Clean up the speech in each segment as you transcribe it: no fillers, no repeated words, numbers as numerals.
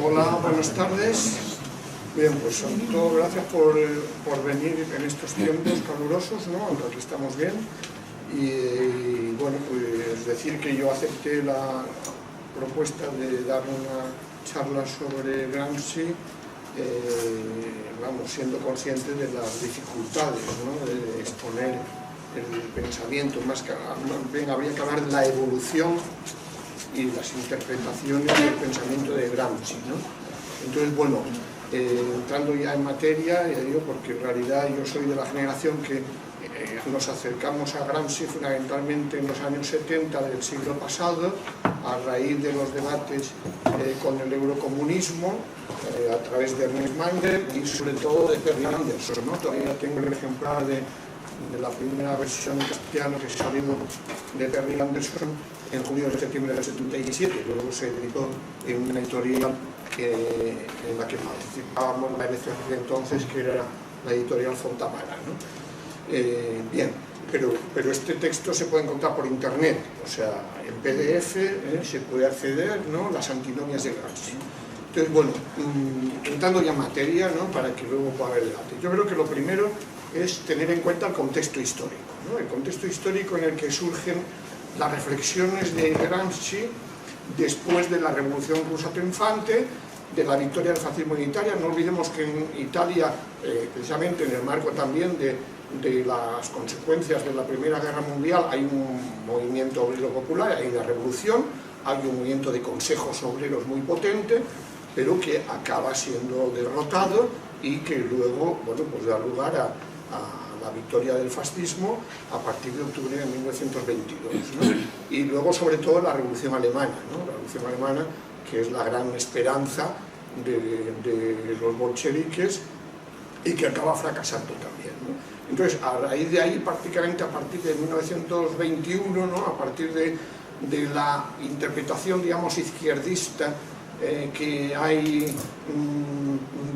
Hola, buenas tardes. Bien, pues sobre todo gracias por venir en estos tiempos calurosos, ¿no? Aunque aquí estamos bien. Y bueno, pues decir que yo acepté la propuesta de dar una charla sobre Gramsci, vamos, siendo consciente de las dificultades, ¿no? De exponer el pensamiento, más bien habría que hablar de la evolución y las interpretaciones del pensamiento de Gramsci, ¿no? Entonces, bueno, entrando ya en materia, ya digo, porque en realidad yo soy de la generación que nos acercamos a Gramsci fundamentalmente en los años 70 del siglo pasado, a raíz de los debates con el eurocomunismo, a través de Ernest Mangel y sobre todo de Perry Anderson, ¿no? Todavía tengo el ejemplar de la primera versión en castellano que salió de Perry Anderson en junio de septiembre del 77, luego se editó en una editorial en la que participábamos la edición de entonces, que era la editorial Fontamara, ¿no? Bien, pero este texto se puede encontrar por internet, o sea, en PDF se puede acceder, ¿no? Las antinomias de Gramsci. Entonces, bueno, entrando ya en materia, ¿no? Para que luego pueda haber debate. Yo creo que lo primero es tener en cuenta el contexto histórico, ¿no? El contexto histórico en el que surgen las reflexiones de Gramsci después de la Revolución Rusa triunfante, de la victoria del fascismo en Italia. No olvidemos que en Italia, precisamente en el marco también de las consecuencias de la Primera Guerra Mundial, hay un movimiento obrero popular, hay una revolución, hay un movimiento de consejos obreros muy potente, pero que acaba siendo derrotado y que luego, bueno, pues da lugar a la victoria del fascismo a partir de octubre de 1922, ¿no? Y luego, sobre todo, la Revolución Alemana, ¿no? La Revolución Alemana, que es la gran esperanza de los bolcheviques y que acaba fracasando también, ¿no? Entonces, a raíz de ahí, prácticamente a partir de 1921, ¿no? A partir de la interpretación, digamos, izquierdista que hay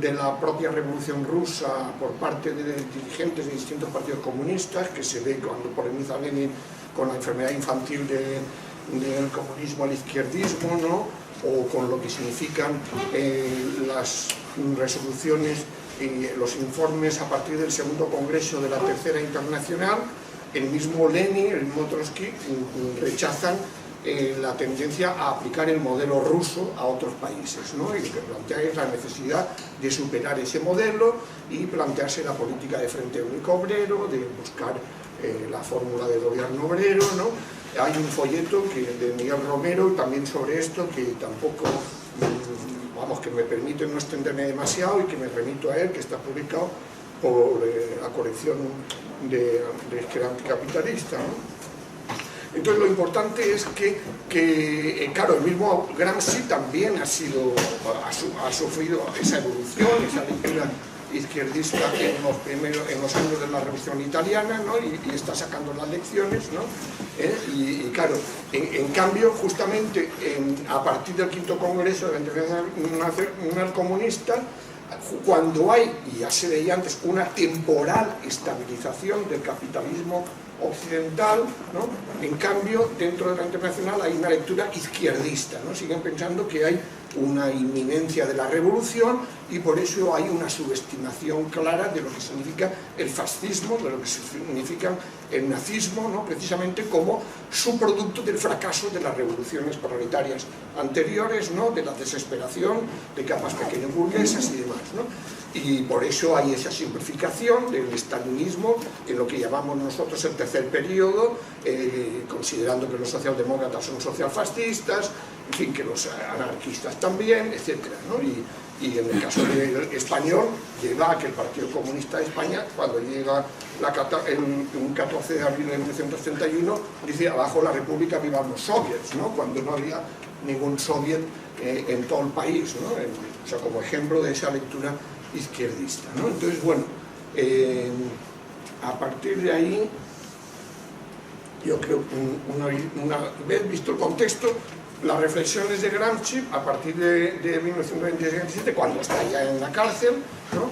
de la propia Revolución Rusa por parte de dirigentes de distintos partidos comunistas, que se ve cuando polemiza Lenin con la enfermedad infantil del comunismo al izquierdismo, ¿no? O con lo que significan las resoluciones y los informes a partir del segundo congreso de la Tercera Internacional. El mismo Lenin, el mismo Trotsky rechazan la tendencia a aplicar el modelo ruso a otros países, ¿no? Y lo que plantea es la necesidad de superar ese modelo y plantearse la política de frente único obrero, de buscar la fórmula del gobierno obrero, ¿no? Hay un folleto de Miguel Romero también sobre esto, que tampoco, vamos, que me permite no extenderme demasiado y que me remito a él, que está publicado por la colección de Izquierda Anticapitalista, ¿no? Entonces, lo importante es que claro, el mismo Gramsci también ha sufrido esa evolución, esa lectura izquierdista en los años de la Revolución Italiana, ¿no? Y está sacando las lecciones, ¿no? Y claro, en cambio, justamente a partir del quinto congreso de la Internacional Comunista, cuando hay, y ya se veía antes, una temporal estabilización del capitalismo occidental, ¿no? En cambio, dentro de la Internacional hay una lectura izquierdista, ¿no? Siguen pensando que hay una inminencia de la revolución y por eso hay una subestimación clara de lo que significa el fascismo, de lo que significa el nazismo, ¿no? Precisamente como subproducto del fracaso de las revoluciones proletarias anteriores, ¿no? De la desesperación de capas pequeñas burguesas y demás, ¿no? Y por eso hay esa simplificación del estalinismo en lo que llamamos nosotros el tercer periodo, considerando que los socialdemócratas son socialfascistas, en fin, que los anarquistas también, etcétera, ¿no? Y en el caso español lleva a que el Partido Comunista de España, cuando llega un 14 de abril de 1931, dice: abajo la República, vivan los soviets, ¿no? Cuando no había ningún soviet en todo el país, ¿no? O sea, como ejemplo de esa lectura izquierdista, ¿no? Entonces, bueno, a partir de ahí, yo creo que una vez visto el contexto, las reflexiones de Gramsci a partir de 1927, cuando está ya en la cárcel, ¿no?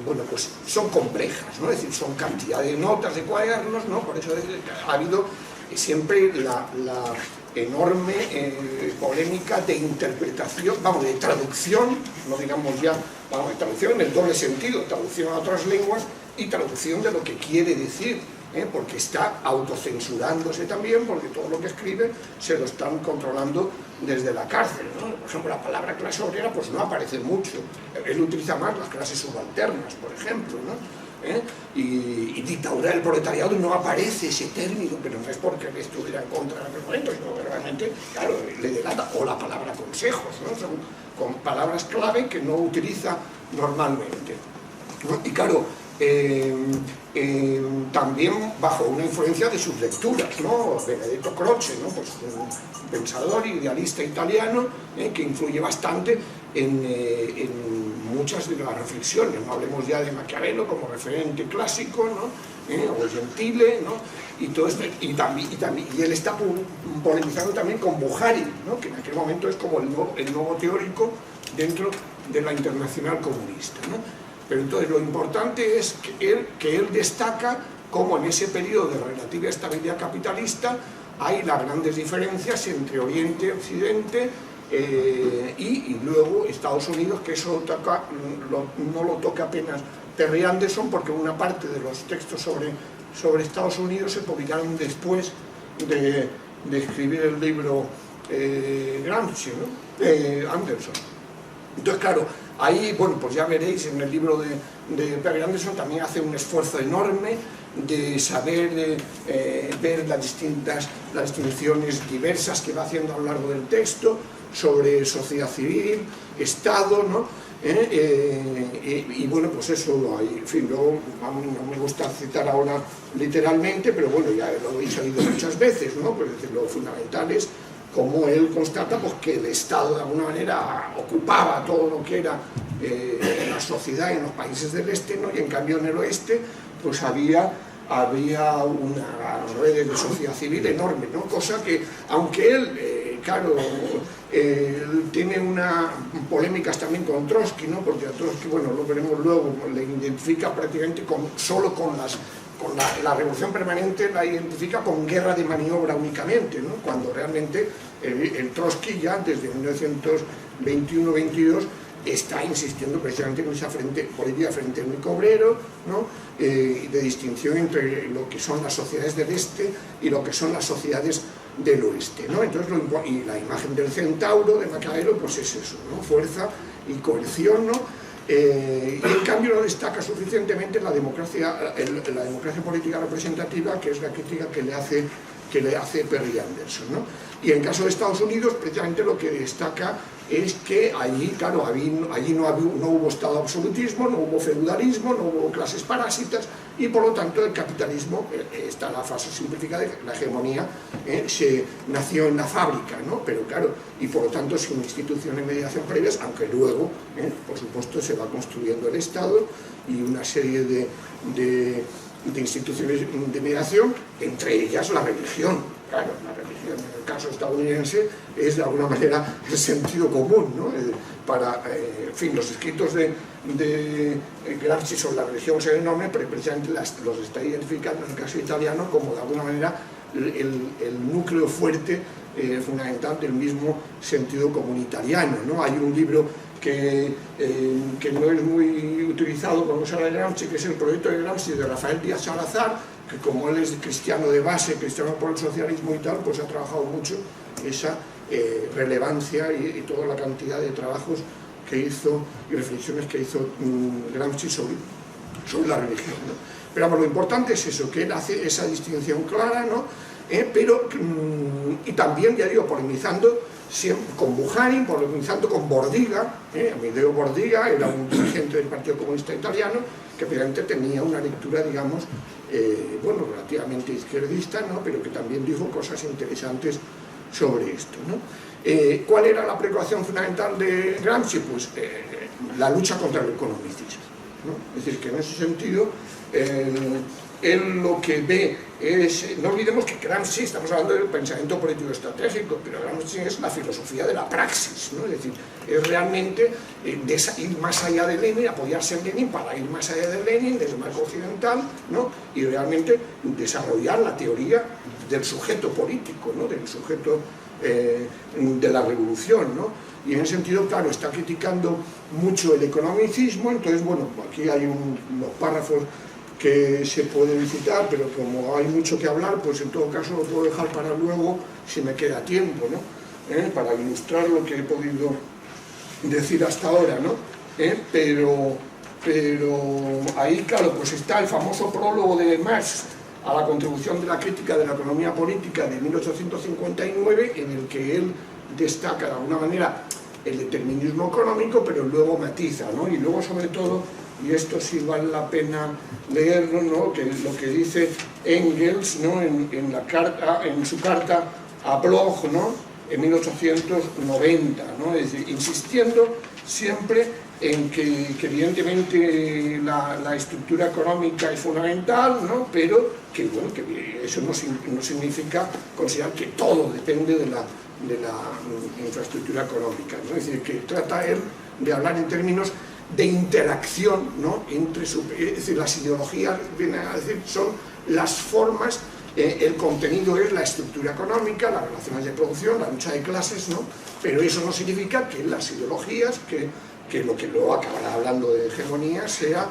Bueno, pues son complejas, ¿no? Es decir, son cantidad de notas, de cuadernos, ¿no? Por eso ha habido siempre enorme polémica de interpretación, vamos, de traducción, no digamos ya, vamos, de traducción en el doble sentido, traducción a otras lenguas y traducción de lo que quiere decir, porque está autocensurándose también, porque todo lo que escribe se lo están controlando desde la cárcel, ¿no? Por ejemplo, la palabra clase obrera pues no aparece mucho, él utiliza más las clases subalternas, por ejemplo, ¿no? Y dictadura del proletariado no aparece ese término, pero no es porque él estuviera en contra del momento, sino que realmente, claro, le delata, o la palabra consejos, ¿no? Son con palabras clave que no utiliza normalmente, ¿no? Y claro, también bajo una influencia de sus lecturas, ¿no? Benedetto Croce, ¿no? Pues un pensador idealista italiano que influye bastante en muchas de las reflexiones, no hablemos ya de Maquiavelo como referente clásico, ¿no? O Gentile, ¿no? Y todo esto, y él está polemizando también con Buhari, ¿no? Que en aquel momento es como el nuevo teórico dentro de la Internacional Comunista, ¿no? Pero entonces lo importante es que él destaca cómo en ese periodo de relativa estabilidad capitalista hay las grandes diferencias entre Oriente y Occidente, y luego Estados Unidos, que eso no lo toca apenas Terry Anderson, porque una parte de los textos sobre Estados Unidos se publicaron después de escribir el libro Gramsci, ¿no? Anderson. Entonces, claro, ahí, bueno, pues ya veréis, en el libro de Terry Anderson también hace un esfuerzo enorme de saber ver las distinciones diversas que va haciendo a lo largo del texto sobre sociedad civil, Estado, ¿no? Y bueno, pues eso, en fin, no me gusta citar ahora literalmente, pero bueno, ya lo habéis oído muchas veces, ¿no? Pues lo fundamental es como él constata pues, que el Estado de alguna manera ocupaba todo lo que era la sociedad en los países del este, ¿no? Y en cambio en el oeste pues había unas redes de sociedad civil enorme, ¿no? Cosa que, aunque él, claro, tiene polémicas también con Trotsky, ¿no? Porque a Trotsky, bueno, lo veremos luego, le identifica prácticamente solo con la revolución permanente, la identifica con guerra de maniobra únicamente, ¿no? Cuando realmente el Trotsky ya desde 1921-22 está insistiendo precisamente en esa política frente al único obrero, ¿no? De distinción entre lo que son las sociedades del este y lo que son las sociedades del oeste, ¿no? Entonces, y la imagen del centauro de Maquiavelo pues es eso, ¿no? Fuerza y coerción, ¿no? Y en cambio no destaca suficientemente la democracia política representativa, que es la crítica que le hace Perry Anderson, ¿no? Y en caso de Estados Unidos, precisamente lo que destaca es que allí, claro, allí no hubo Estado absolutismo, no hubo feudalismo, no hubo clases parásitas, y por lo tanto el capitalismo, está la fase simplificada, la hegemonía, se nació en la fábrica, ¿no? Pero claro, y por lo tanto sin instituciones de mediación previas, aunque luego, por supuesto, se va construyendo el Estado y una serie de instituciones de mediación, entre ellas la religión. Claro, la religión en el caso estadounidense es de alguna manera el sentido común, ¿no? En fin, los escritos de Gramsci sobre la religión son enormes, pero precisamente los está identificando en el caso italiano como de alguna manera el núcleo fuerte, fundamental del mismo sentido común italiano, ¿no? Hay un libro que no es muy utilizado cuando se habla de Gramsci, que es el proyecto de Gramsci de Rafael Díaz Salazar, que como él es cristiano de base, cristiano por el socialismo y tal, pues ha trabajado mucho esa relevancia y toda la cantidad de trabajos que hizo y reflexiones que hizo Gramsci sobre la religión, ¿no? Pero bueno, lo importante es eso, que él hace esa distinción clara, ¿no? Y también, ya digo, polemizando siempre con Buhari, polemizando con Bordiga, Amedeo Bordiga era un dirigente del Partido Comunista Italiano que precisamente tenía una lectura, digamos, bueno, relativamente izquierdista, ¿no? Pero que también dijo cosas interesantes sobre esto, ¿no? ¿Cuál era la preocupación fundamental de Gramsci? Pues la lucha contra el economicismo, ¿no? Es decir, que en ese sentido él lo que ve es, no olvidemos que Gramsci, estamos hablando del pensamiento político estratégico, pero Gramsci es la filosofía de la praxis, ¿no? Es decir, es realmente ir más allá de Lenin, apoyarse en Lenin para ir más allá de Lenin, desde el marco occidental, ¿no? Y realmente desarrollar la teoría del sujeto político, ¿no? Del sujeto de la revolución, ¿no? Y en ese sentido, claro, está criticando mucho el economicismo. Entonces, bueno, aquí hay unos párrafos que se pueden citar, pero como hay mucho que hablar, pues en todo caso lo puedo dejar para luego, si me queda tiempo, ¿no? Para ilustrar lo que he podido decir hasta ahora, ¿no? Pero ahí, claro, pues está el famoso prólogo de Marx a la contribución de la crítica de la economía política de 1859, en el que él destaca de alguna manera el determinismo económico, pero luego matiza, ¿no? Y luego, sobre todo, y esto sí vale la pena leerlo, ¿no? Que lo que dice Engels, ¿no? en su carta a Bloch, ¿no? En 1890, ¿no? Es decir, insistiendo siempre en que evidentemente la estructura económica es fundamental, ¿no? Pero que, bueno, que eso no significa considerar que todo depende de la infraestructura económica, ¿no? Es decir, que trata él de hablar en términos de interacción, ¿no? Es decir, las ideologías, vienen a decir, son las formas, el contenido es la estructura económica, las relaciones de producción, la lucha de clases, ¿no? Pero eso no significa que las ideologías, que lo que luego acabará hablando de hegemonía, sea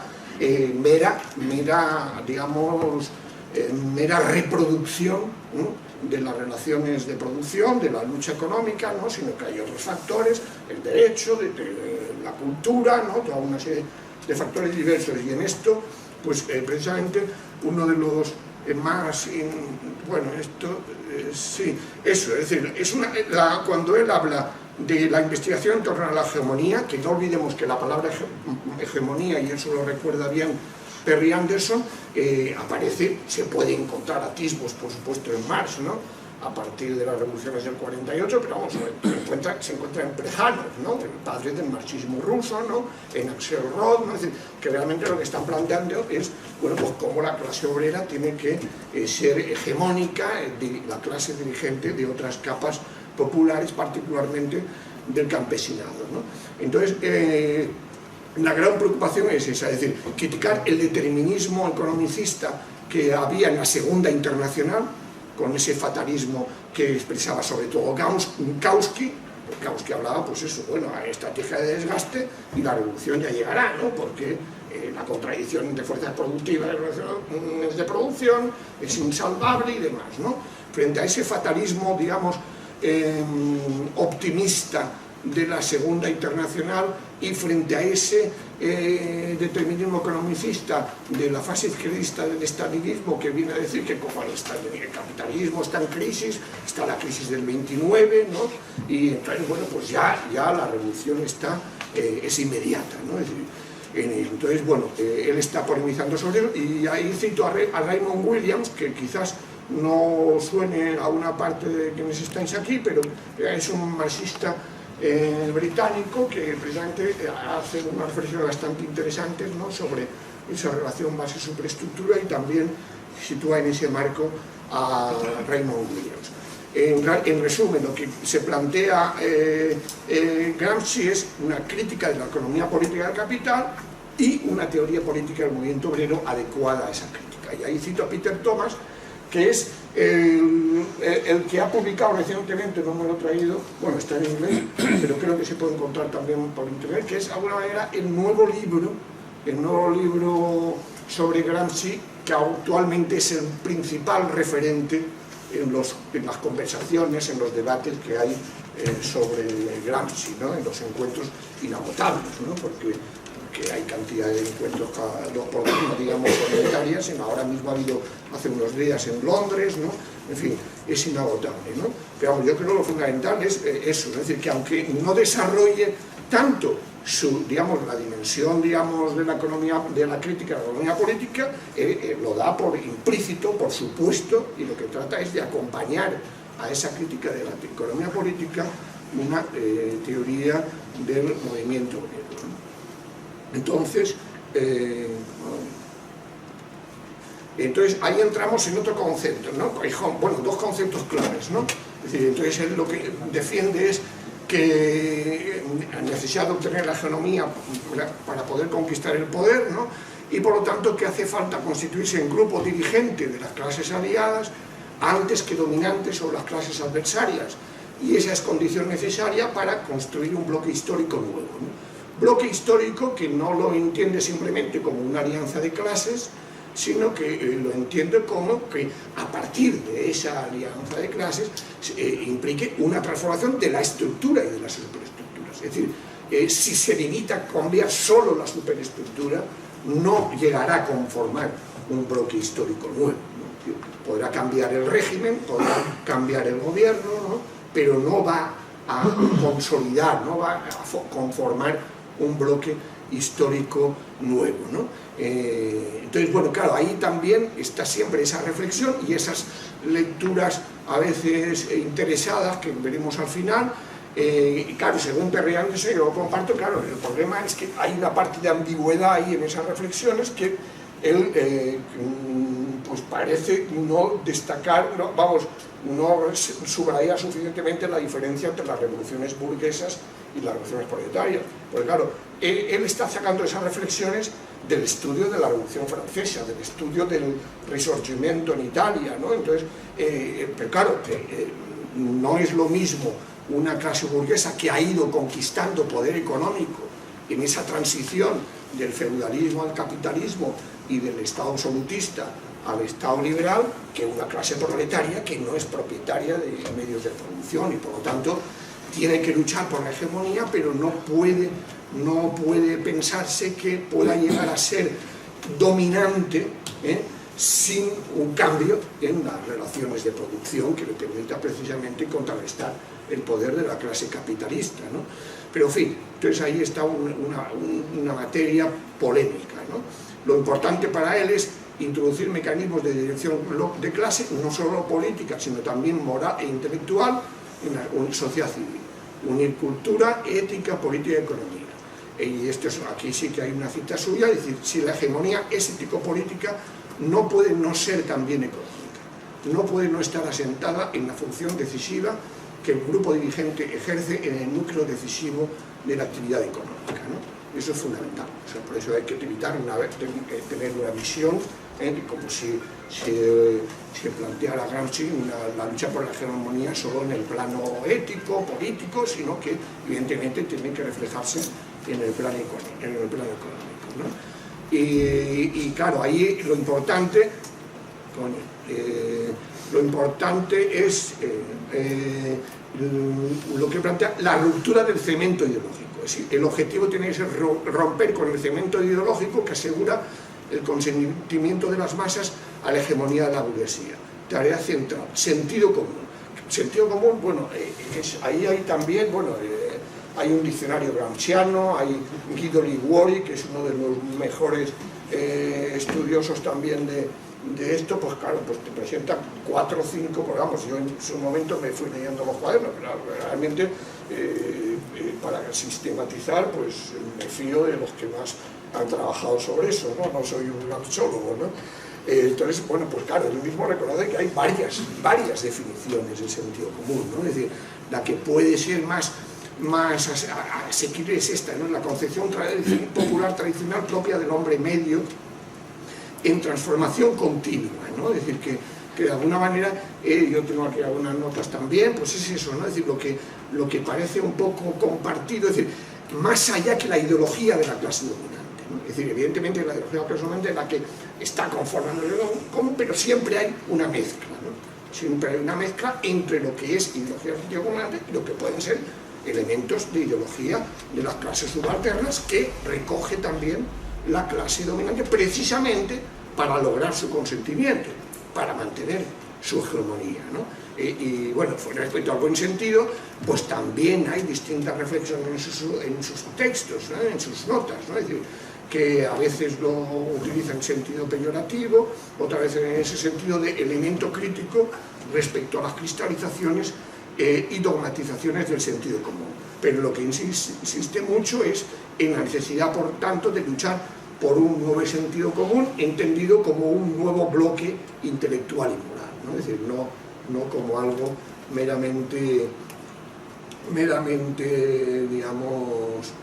mera reproducción, ¿no? De las relaciones de producción, de la lucha económica, ¿no? Sino que hay otros factores, el derecho, de la cultura, ¿no? Toda una serie de factores diversos. Y en esto, pues precisamente uno de los más, bueno, esto, sí, eso, es decir, cuando él habla de la investigación en torno a la hegemonía, que no olvidemos que la palabra hegemonía, y eso lo recuerda bien Perry Anderson, aparece, se puede encontrar atisbos, por supuesto, en Marx, ¿no? A partir de las revoluciones del 48, pero vamos, se encuentra en Plejánov, ¿no? El padre del marxismo ruso, ¿no? En Axel Roth, ¿no? Es decir, que realmente lo que están planteando es, bueno, pues cómo la clase obrera tiene que ser hegemónica, la clase dirigente de otras capas populares, particularmente del campesinado, ¿no? Entonces, la gran preocupación es esa, es decir, criticar el determinismo economicista que había en la Segunda Internacional, con ese fatalismo que expresaba sobre todo Kautsky. Kautsky hablaba, pues eso, bueno, hay estrategia de desgaste y la revolución ya llegará, ¿no? Porque la contradicción entre fuerzas productivas y relaciones de producción es insalvable y demás, ¿no? Frente a ese fatalismo, digamos, optimista de la Segunda Internacional y frente a ese determinismo economicista de la fase izquierdista del estalinismo, que viene a decir que como el capitalismo está en crisis, está la crisis del 29, ¿no? Y entonces, bueno, pues ya la revolución es inmediata, ¿no? Es decir, entonces, bueno, él está polemizando sobre él, y ahí cito a Raymond Williams, que quizás no suene a una parte de quienes estáis aquí, pero es un marxista británico que precisamente hace unas reflexiones bastante interesantes, ¿no? Sobre esa relación base-superestructura, y también sitúa en ese marco a Raymond Williams. En resumen, lo que se plantea Gramsci es una crítica de la economía política del capital y una teoría política del movimiento obrero adecuada a esa crítica. Y ahí cito a Peter Thomas, que es el que ha publicado recientemente, no me lo he traído, bueno, está en inglés, pero creo que se puede encontrar también por internet, que es de alguna manera el nuevo libro sobre Gramsci, que actualmente es el principal referente en las conversaciones, en los debates que hay sobre Gramsci, ¿no? En los encuentros inagotables, ¿no? Porque hay cantidad de encuentros cada 2 por día, digamos, parlamentarias, sino ahora mismo ha habido hace unos días en Londres, ¿no? En fin, es inagotable, ¿no? Pero vamos, yo creo que lo fundamental es eso, es decir, que aunque no desarrolle tanto la dimensión, digamos, de la economía, de la crítica de la economía política, lo da por implícito, por supuesto, y lo que trata es de acompañar a esa crítica de la economía política una teoría del movimiento obrero, ¿no? Entonces, ahí entramos en otro concepto, ¿no? Bueno, 2 conceptos claves, ¿no? Es decir, entonces él lo que defiende es que la necesidad de obtener la hegemonía para poder conquistar el poder, ¿no? Y por lo tanto que hace falta constituirse en grupo dirigente de las clases aliadas antes que dominantes sobre las clases adversarias. y esa es condición necesaria para construir un bloque histórico nuevo, ¿no? Bloque histórico que no lo entiende simplemente como una alianza de clases, sino que lo entiende como que a partir de esa alianza de clases implique una transformación de la estructura y de las superestructuras. Es decir, si se limita a cambiar solo la superestructura, no llegará a conformar un bloque histórico nuevo, ¿no? Podrá cambiar el régimen, podrá cambiar el gobierno, ¿no? Pero no va a consolidar, no va a conformar un bloque histórico nuevo, ¿no? Entonces, bueno, claro, ahí también está siempre esa reflexión y esas lecturas a veces interesadas que veremos al final. Y claro, según Perriand, yo lo comparto, claro, el problema es que hay una parte de ambigüedad ahí en esas reflexiones que él pues parece no destacar, no subrayar suficientemente la diferencia entre las revoluciones burguesas y las revoluciones proletarias. Porque claro, él está sacando esas reflexiones del estudio de la Revolución Francesa, del estudio del Risorgimento en Italia, ¿no? Entonces, pero claro, no es lo mismo una clase burguesa que ha ido conquistando poder económico en esa transición del feudalismo al capitalismo y del Estado absolutista al Estado liberal, que una clase proletaria que no es propietaria de medios de producción y por lo tanto tiene que luchar por la hegemonía, pero no puede pensarse que pueda llegar a ser dominante sin un cambio en las relaciones de producción que le permita precisamente contrarrestar el poder de la clase capitalista, ¿no? Pero en fin, entonces ahí está una materia polémica, ¿no? Lo importante para él es introducir mecanismos de dirección de clase, no solo política, sino también moral e intelectual en la sociedad civil. Unir cultura, ética, política y economía. Y aquí sí que hay una cita suya, es decir, si la hegemonía es ético-política, no puede no ser también económica. No puede no estar asentada en la función decisiva que el grupo dirigente ejerce en el núcleo decisivo de la actividad económica, ¿no? Eso es fundamental. O sea, por eso hay que evitar tener una visión, como si se planteara Gramsci la lucha por la hegemonía solo en el plano ético, político, sino que evidentemente tiene que reflejarse en el plano económico, ¿no? Y claro, ahí lo importante es lo que plantea la ruptura del cemento ideológico. Es decir, el objetivo tiene que ser romper con el cemento ideológico que asegura el consentimiento de las masas a la hegemonía de la burguesía. Tarea central, sentido común. Sentido común, bueno, ahí hay también, bueno, hay un diccionario gramsciano, hay Guido Liguori, que es uno de los mejores estudiosos también de esto, pues claro, pues te presenta 4 o 5 programas. Yo en su momento me fui leyendo los cuadernos, pero realmente para sistematizar, pues me fío de los que más han trabajado sobre eso, ¿no? No soy un gramsciólogo, ¿no? Entonces, bueno, pues claro, él mismo reconoce que hay varias definiciones del sentido común, ¿no? Es decir, la que puede ser más asequible es esta, ¿no? La concepción popular tradicional propia del hombre medio en transformación continua, ¿no? Es decir, que de alguna manera, yo tengo aquí algunas notas también, pues es eso, ¿no? Es decir, lo que parece un poco compartido, es decir, más allá que la ideología de la clase dominante, ¿no? Es decir, evidentemente la ideología de la clase dominante es la que está conformando el común, pero siempre hay una mezcla, ¿no? Siempre hay una mezcla entre lo que es ideología dominante y lo que pueden ser elementos de ideología de las clases subalternas que recoge también la clase dominante precisamente para lograr su consentimiento, para mantener su hegemonía, ¿no? Y bueno, respecto al buen sentido, pues también hay distintas reflexiones en sus textos, ¿no? En sus notas, ¿no? Es decir, que a veces lo utilizan en sentido peyorativo, otras veces en ese sentido de elemento crítico respecto a las cristalizaciones y dogmatizaciones del sentido común. Pero lo que insiste mucho es en la necesidad, por tanto, de luchar por un nuevo sentido común, entendido como un nuevo bloque intelectual y moral, ¿no? Es decir, no como algo meramente digamos,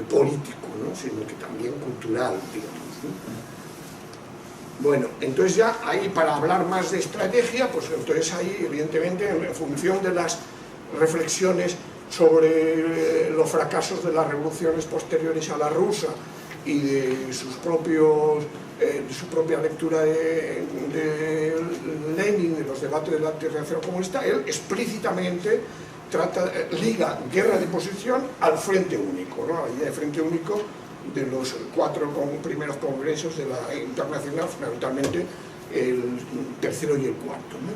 político, ¿no? Sino que también cultural, digamos, ¿no? Bueno, entonces ya ahí, para hablar más de estrategia, pues entonces ahí, evidentemente, en función de las reflexiones sobre los fracasos de las revoluciones posteriores a la rusa y de sus propios de su propia lectura de Lenin, de los debates de la Internacional Comunista, él explícitamente liga guerra de posición al Frente Único, ¿no? A la idea de Frente Único de los 4 primeros congresos de la Internacional, fundamentalmente el tercero y el cuarto, ¿no?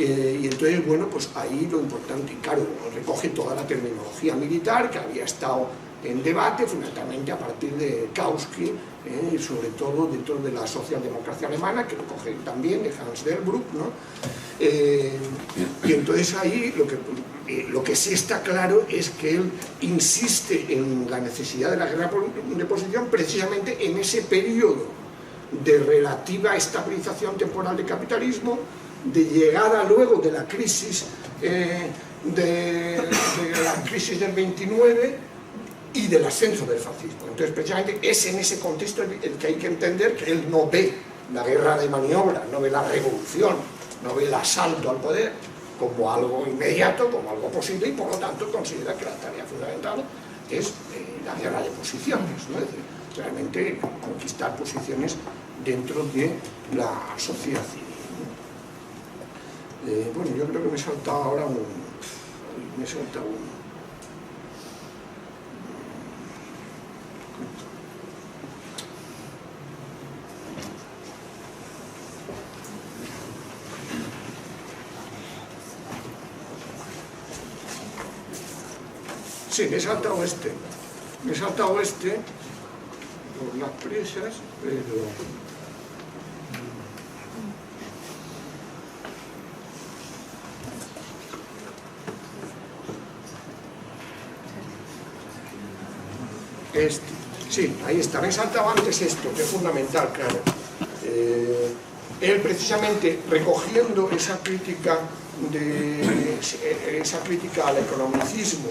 Y entonces, bueno, pues ahí lo importante, claro, recoge toda la terminología militar que había estado en debate, fundamentalmente a partir de Kautsky, y sobre todo dentro de la socialdemocracia alemana, que lo coge también de Hans Delbrück, ¿no? Y entonces ahí lo que sí está claro es que él insiste en la necesidad de la guerra de posición precisamente en ese periodo de relativa estabilización temporal del capitalismo, de llegada luego de la crisis del 29 y del ascenso del fascismo. Entonces, precisamente es en ese contexto el que hay que entender que él no ve la guerra de maniobra, no ve la revolución, no ve el asalto al poder como algo inmediato, como algo posible, y por lo tanto considera que la tarea fundamental es la guerra de posiciones, ¿no? Es decir, realmente conquistar posiciones dentro de la sociedad civil. Bueno, yo creo que me he saltado ahora Sí, me he saltado por las prisas, pero... Sí, ahí está, me he saltado antes esto, que es fundamental, claro. Él precisamente recogiendo esa crítica al economicismo,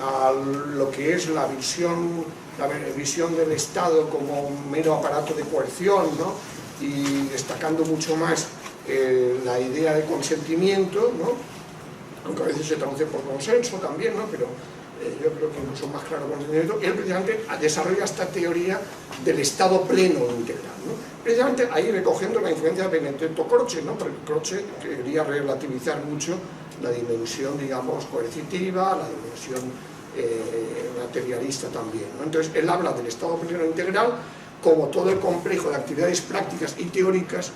a lo que es la visión del Estado como un mero aparato de coerción, ¿no? Y destacando mucho más la idea de consentimiento, ¿no? Aunque a veces se traduce por consenso también, ¿no? Pero yo creo que incluso más claro consentimiento. Él precisamente desarrolla esta teoría del Estado pleno e integral, ¿no? Precisamente ahí recogiendo la influencia de Benedetto Croce, ¿no? Porque Croce quería relativizar mucho la dimensión, digamos, coercitiva, la dimensión materialista también, ¿no? Entonces él habla del Estado pleno e integral como todo el complejo de actividades prácticas y teóricas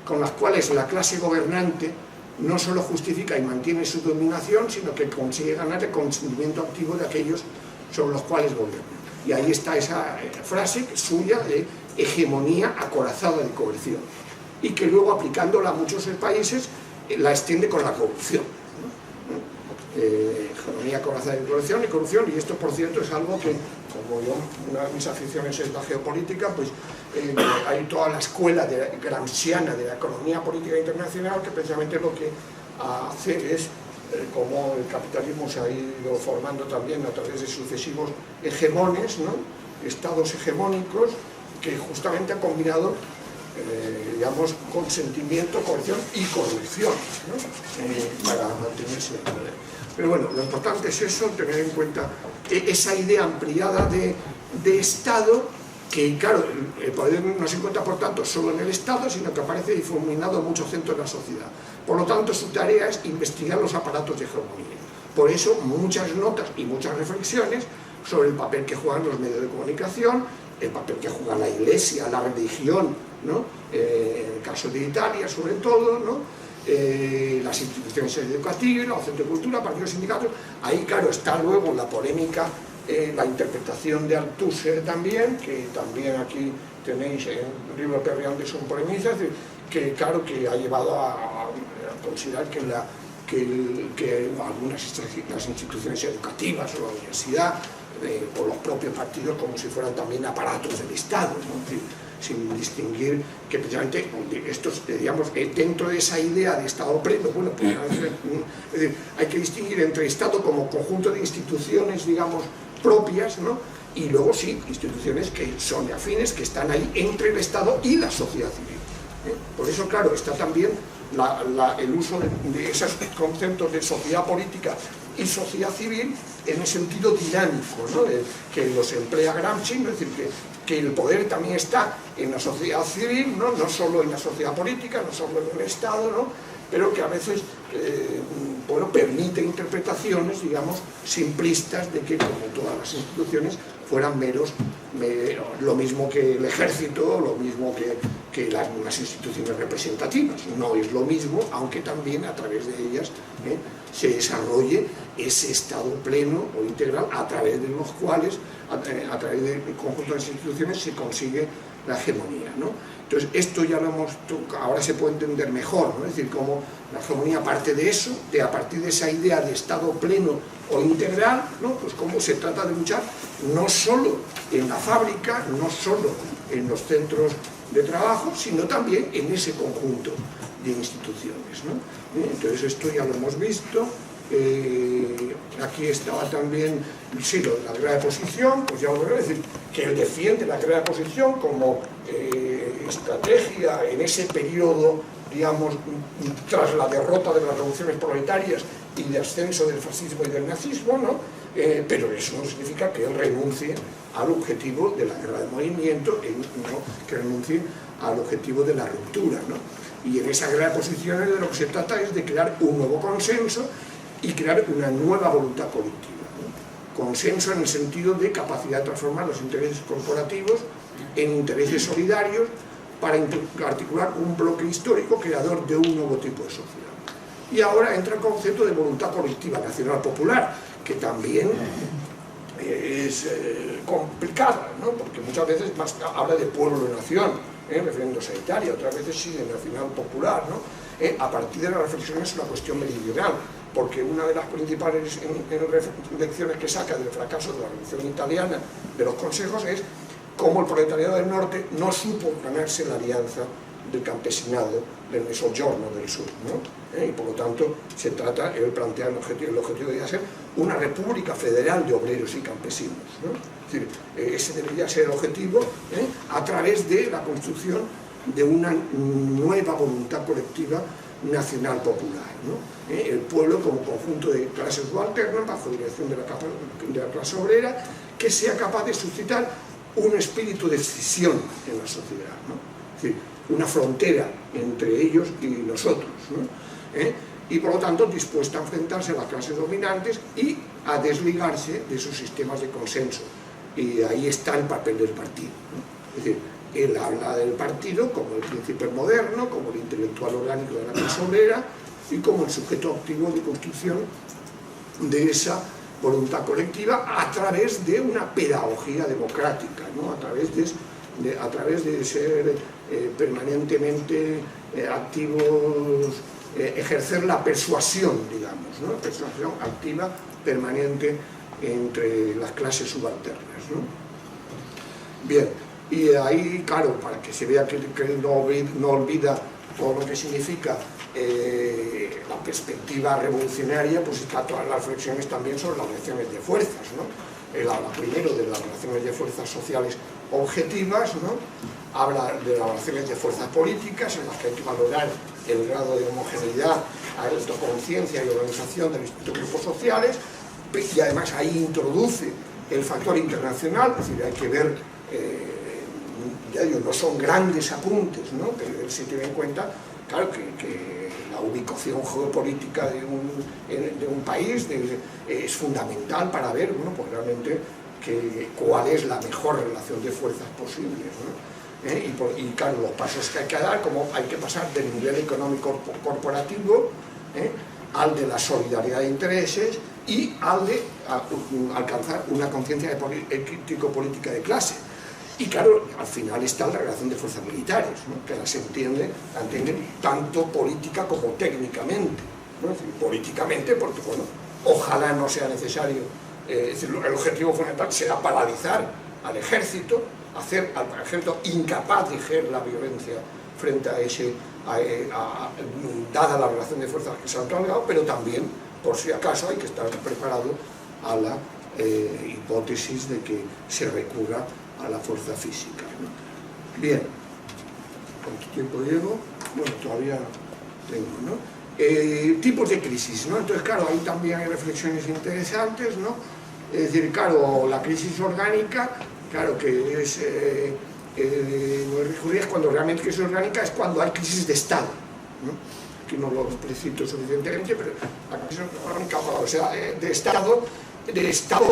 con las cuales la clase gobernante no solo justifica y mantiene su dominación, sino que consigue ganar el consentimiento activo de aquellos sobre los cuales gobierna. Y ahí está esa frase suya de hegemonía acorazada de coerción, y que luego, aplicándola a muchos países, la extiende con la corrupción, ¿no? Hegemonía acorazada de coerción y corrupción, y esto, por cierto, es algo que, como yo, una de mis aficiones es la geopolítica, pues hay toda la escuela gramsciana de la economía política internacional que precisamente lo que hace es cómo el capitalismo se ha ido formando también a través de sucesivos hegemones, ¿no? Estados hegemónicos que justamente han combinado digamos, consentimiento, coerción y corrupción, ¿no? Para mantenerse en el poder. Pero bueno, lo importante es eso, tener en cuenta esa idea ampliada de Estado, que claro, el poder no se encuentra por tanto solo en el Estado, sino que aparece difuminado en muchos centros de la sociedad. Por lo tanto, su tarea es investigar los aparatos de hegemonía. Por eso, muchas notas y muchas reflexiones sobre el papel que juegan los medios de comunicación, el papel que juega la Iglesia, la religión, ¿no? En el caso de Italia, sobre todo, ¿no? Las instituciones educativas, los centros de cultura, partidos sindicatos. Ahí, claro, está luego la polémica, la interpretación de Althusser también, que también aquí tenéis en el libro de Perry Anderson polemiza, que claro, que ha llevado a considerar que algunas las instituciones educativas o la universidad o los propios partidos como si fueran también aparatos del Estado, ¿no? Sin distinguir que precisamente estos, digamos, dentro de esa idea de Estado pleno, bueno, pues, es decir, hay que distinguir entre Estado como conjunto de instituciones, digamos, propias, ¿no? Y luego sí, instituciones que son afines, que están ahí entre el Estado y la sociedad civil, ¿eh? Por eso, claro, está también el uso de esos conceptos de sociedad política y sociedad civil en el sentido dinámico, ¿no? Que los emplea Gramsci, ¿no? Es decir, que el poder también está en la sociedad civil, ¿no? No solo en la sociedad política, no solo en el Estado, ¿no? Pero que a veces bueno, permite interpretaciones, digamos, simplistas de que, como todas las instituciones, fueran lo mismo que el ejército, lo mismo que las instituciones representativas. No es lo mismo, aunque también a través de ellas se desarrolle ese estado pleno o integral a través de los cuales, a través del conjunto de las instituciones, se consigue la hegemonía, ¿no? Entonces, esto ya lo ahora se puede entender mejor, ¿no? Es decir, cómo la hegemonía parte de eso, a partir de esa idea de estado pleno o integral, ¿no? Pues cómo se trata de luchar no solo en la fábrica, no solo en los centros de trabajo, sino también en ese conjunto de instituciones, ¿no? Entonces, esto ya lo hemos visto. Aquí estaba también, sí, lo de la guerra de posición, pues ya lo voy a decir, que él defiende la guerra de posición como estrategia en ese periodo, digamos, tras la derrota de las revoluciones proletarias y de ascenso del fascismo y del nazismo, ¿no? Pero eso no significa que él renuncie al objetivo de la guerra de movimiento, ¿no? Que renuncie al objetivo de la ruptura, ¿no? Y en esa guerra de posiciones de lo que se trata es de crear un nuevo consenso y crear una nueva voluntad colectiva, ¿no? Consenso en el sentido de capacidad de transformar los intereses corporativos en intereses solidarios para articular un bloque histórico creador de un nuevo tipo de sociedad. Y ahora entra el concepto de voluntad colectiva nacional popular, que también es complicada, ¿no? Porque muchas veces más habla de pueblo-nación, refiriéndose a Italia, otras veces sí de nacional popular, ¿no? A partir de la reflexión es una cuestión meridional, porque una de las principales lecciones que saca del fracaso de la Revolución Italiana de los consejos es cómo el proletariado del norte no supo ganarse la alianza del campesinado del Mezzogiorno del sur, ¿no? Y por lo tanto se trata, él plantea el objetivo de ser una república federal de obreros y campesinos, ¿no? Es decir, ese debería ser el objetivo, a través de la construcción de una nueva voluntad colectiva nacional popular, ¿no? El pueblo como conjunto de clases subalternas bajo dirección de la clase obrera, que sea capaz de suscitar un espíritu de escisión en la sociedad, ¿no? Es decir, una frontera entre ellos y nosotros, ¿no? Y por lo tanto dispuesta a enfrentarse a las clases dominantes y a desligarse de sus sistemas de consenso. Y ahí está el papel del partido, ¿no? Es decir, él habla del partido como el príncipe moderno, como el intelectual orgánico de la clase obrera y como el sujeto activo de construcción de esa voluntad colectiva a través de una pedagogía democrática, ¿no? a través de ser permanentemente activos, ejercer la persuasión, digamos, ¿no? Persuasión activa permanente entre las clases subalternas, ¿no? Bien, y ahí, claro, para que se vea que él no olvida todo lo que significa la perspectiva revolucionaria, pues está todas las reflexiones también sobre las relaciones de fuerzas, ¿no? Él habla primero de las relaciones de fuerzas sociales objetivas, ¿no? Habla de las relaciones de fuerzas políticas, en las que hay que valorar el grado de homogeneidad, autoconciencia y organización de los distintos grupos sociales, y además ahí introduce el factor internacional, es decir, hay que ver, ya digo, no son grandes apuntes, ¿no? Pero él sí tiene en cuenta, claro, que la ubicación geopolítica de un país es fundamental para ver, bueno, pues realmente cuál es la mejor relación de fuerzas posibles, ¿no? Y claro, los pasos que hay que dar, como hay que pasar del nivel económico corporativo al de la solidaridad de intereses y al de alcanzar una conciencia ético-política de clase. Y claro, al final está la relación de fuerzas militares, ¿no? Que las entienden tanto política como técnicamente, ¿no? Es decir, políticamente, porque bueno, ojalá no sea necesario, es decir, el objetivo fundamental será paralizar al ejército, hacer al ejército incapaz de ejercer la violencia frente a dada la relación de fuerzas que se han otorgado, pero también, por si acaso, hay que estar preparado a la hipótesis de que se recurra a la fuerza física, ¿no? Bien, ¿cuánto tiempo llevo? Bueno, todavía tengo, ¿no? Tipos de crisis, ¿no? Entonces, claro, ahí también hay reflexiones interesantes, ¿no? Es decir, claro, la crisis orgánica, claro que es muy recurrida, cuando realmente crisis orgánica es cuando hay crisis de Estado, ¿no? Aquí no lo explicito suficientemente, pero la crisis orgánica, o sea, de Estado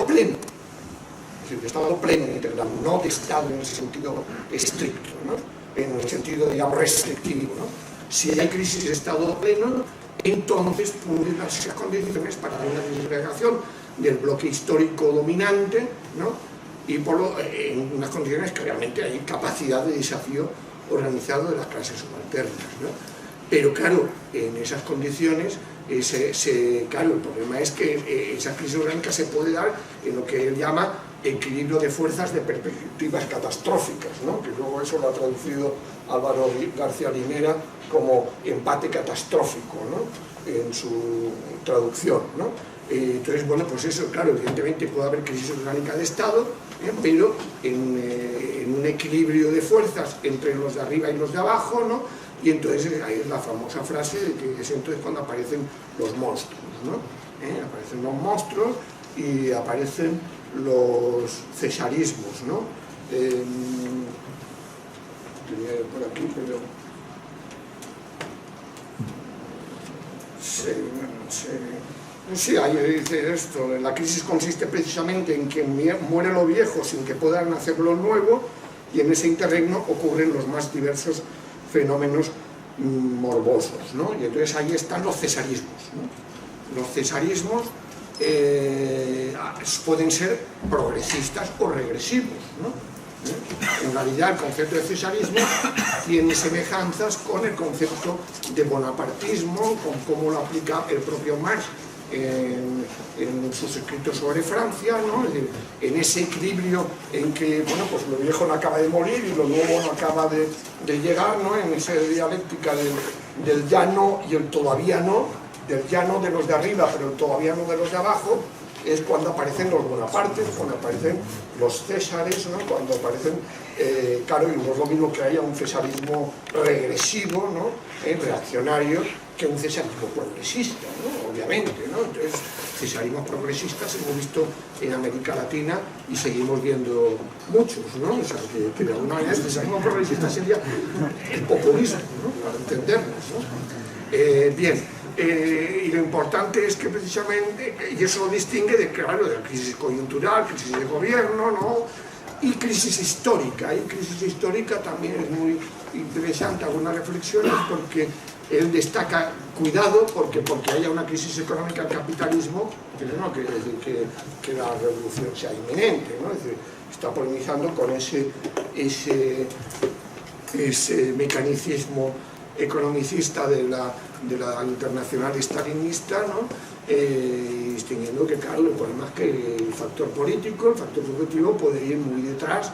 pleno, es decir, de Estado pleno, no de Estado en el sentido estricto, ¿no? En el sentido, digamos, restrictivo, ¿no? Si hay crisis de Estado pleno, entonces pueden darse las condiciones para una disgregación del bloque histórico dominante, ¿no? Y en unas condiciones que realmente hay capacidad de desafío organizado de las clases subalternas, ¿no? Pero claro, en esas condiciones, claro, el problema es que esa crisis orgánica se puede dar en lo que él llama equilibrio de fuerzas de perspectivas catastróficas, ¿no? Que luego eso lo ha traducido Álvaro García Linera como empate catastrófico, ¿no? En su traducción, ¿no? Entonces, bueno, pues eso, claro, evidentemente puede haber crisis orgánica de Estado, pero en un equilibrio de fuerzas entre los de arriba y los de abajo, ¿no? Y entonces ahí es la famosa frase de que es entonces cuando aparecen los monstruos, ¿no? Aparecen los monstruos y aparecen los cesarismos, ¿no? Tenía por aquí, pero... Sí, ahí dice esto, la crisis consiste precisamente en que muere lo viejo sin que pueda nacer lo nuevo, y en ese interregno ocurren los más diversos fenómenos morbosos, ¿no? Y entonces ahí están los cesarismos, ¿no? Los cesarismos pueden ser progresistas o regresivos, ¿no? En realidad el concepto de cesarismo tiene semejanzas con el concepto de bonapartismo, con cómo lo aplica el propio Marx en sus escritos sobre Francia, ¿no? Es decir, en ese equilibrio en que, bueno, pues lo viejo no acaba de morir y lo nuevo no acaba de llegar, ¿no? En esa dialéctica del ya no y el todavía no, del ya no de los de arriba pero el todavía no de los de abajo, es cuando aparecen los Bonapartes, cuando aparecen los Césares, ¿no? Cuando aparecen, claro, y no es lo mismo que haya un cesarismo regresivo, ¿no? Reaccionario, que un cesarismo progresista, ¿no? Obviamente, ¿no? Entonces, cesarismos progresistas hemos visto en América Latina y seguimos viendo muchos, ¿no? O sea, que de alguna manera el cesarismo progresista sería el populismo, ¿no? Para entendernos, ¿no? Bien. Y lo importante es que precisamente, y eso lo distingue de, claro, de la crisis coyuntural, crisis de gobierno, ¿no? Y crisis histórica. Y crisis histórica también es muy interesante, algunas reflexiones, porque él destaca, cuidado, porque haya una crisis económica del capitalismo, que no quiere decir que la revolución sea inminente, ¿no? Es decir, está polemizando con ese mecanicismo economicista de la internacional stalinista, ¿no? Distinguiendo que, claro, el problema es que el factor político, el factor subjetivo puede ir muy detrás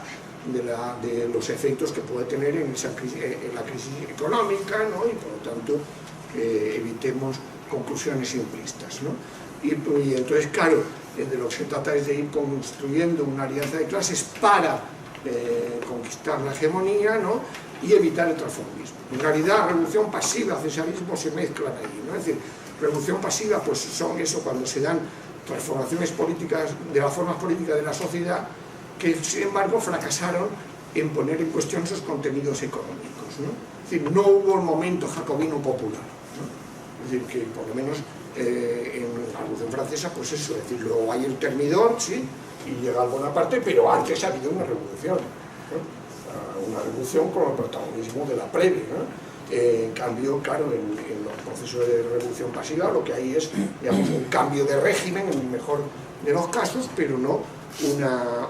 de los efectos que puede tener en la crisis económica, ¿no? Y por lo tanto evitemos conclusiones simplistas, ¿no? Y entonces, claro, de lo que se trata es de ir construyendo una alianza de clases para conquistar la hegemonía, ¿no? Y evitar el transformismo. En realidad, revolución pasiva, cesarismo se mezclan ahí, ¿no? Es decir, revolución pasiva, pues son eso, cuando se dan transformaciones políticas de las formas políticas de la sociedad, que sin embargo fracasaron en poner en cuestión esos contenidos económicos, ¿no? Es decir, no hubo un momento jacobino popular, ¿no? Es decir, que por lo menos en la Revolución Francesa, pues eso, es decir, luego hay el Termidor, ¿sí? Y llega el Bonaparte, pero antes ha habido una revolución, ¿no? Una revolución con el protagonismo de la previa, ¿no? En cambio, claro, en los procesos de revolución pasiva lo que hay es, digamos, un cambio de régimen, en el mejor de los casos, pero no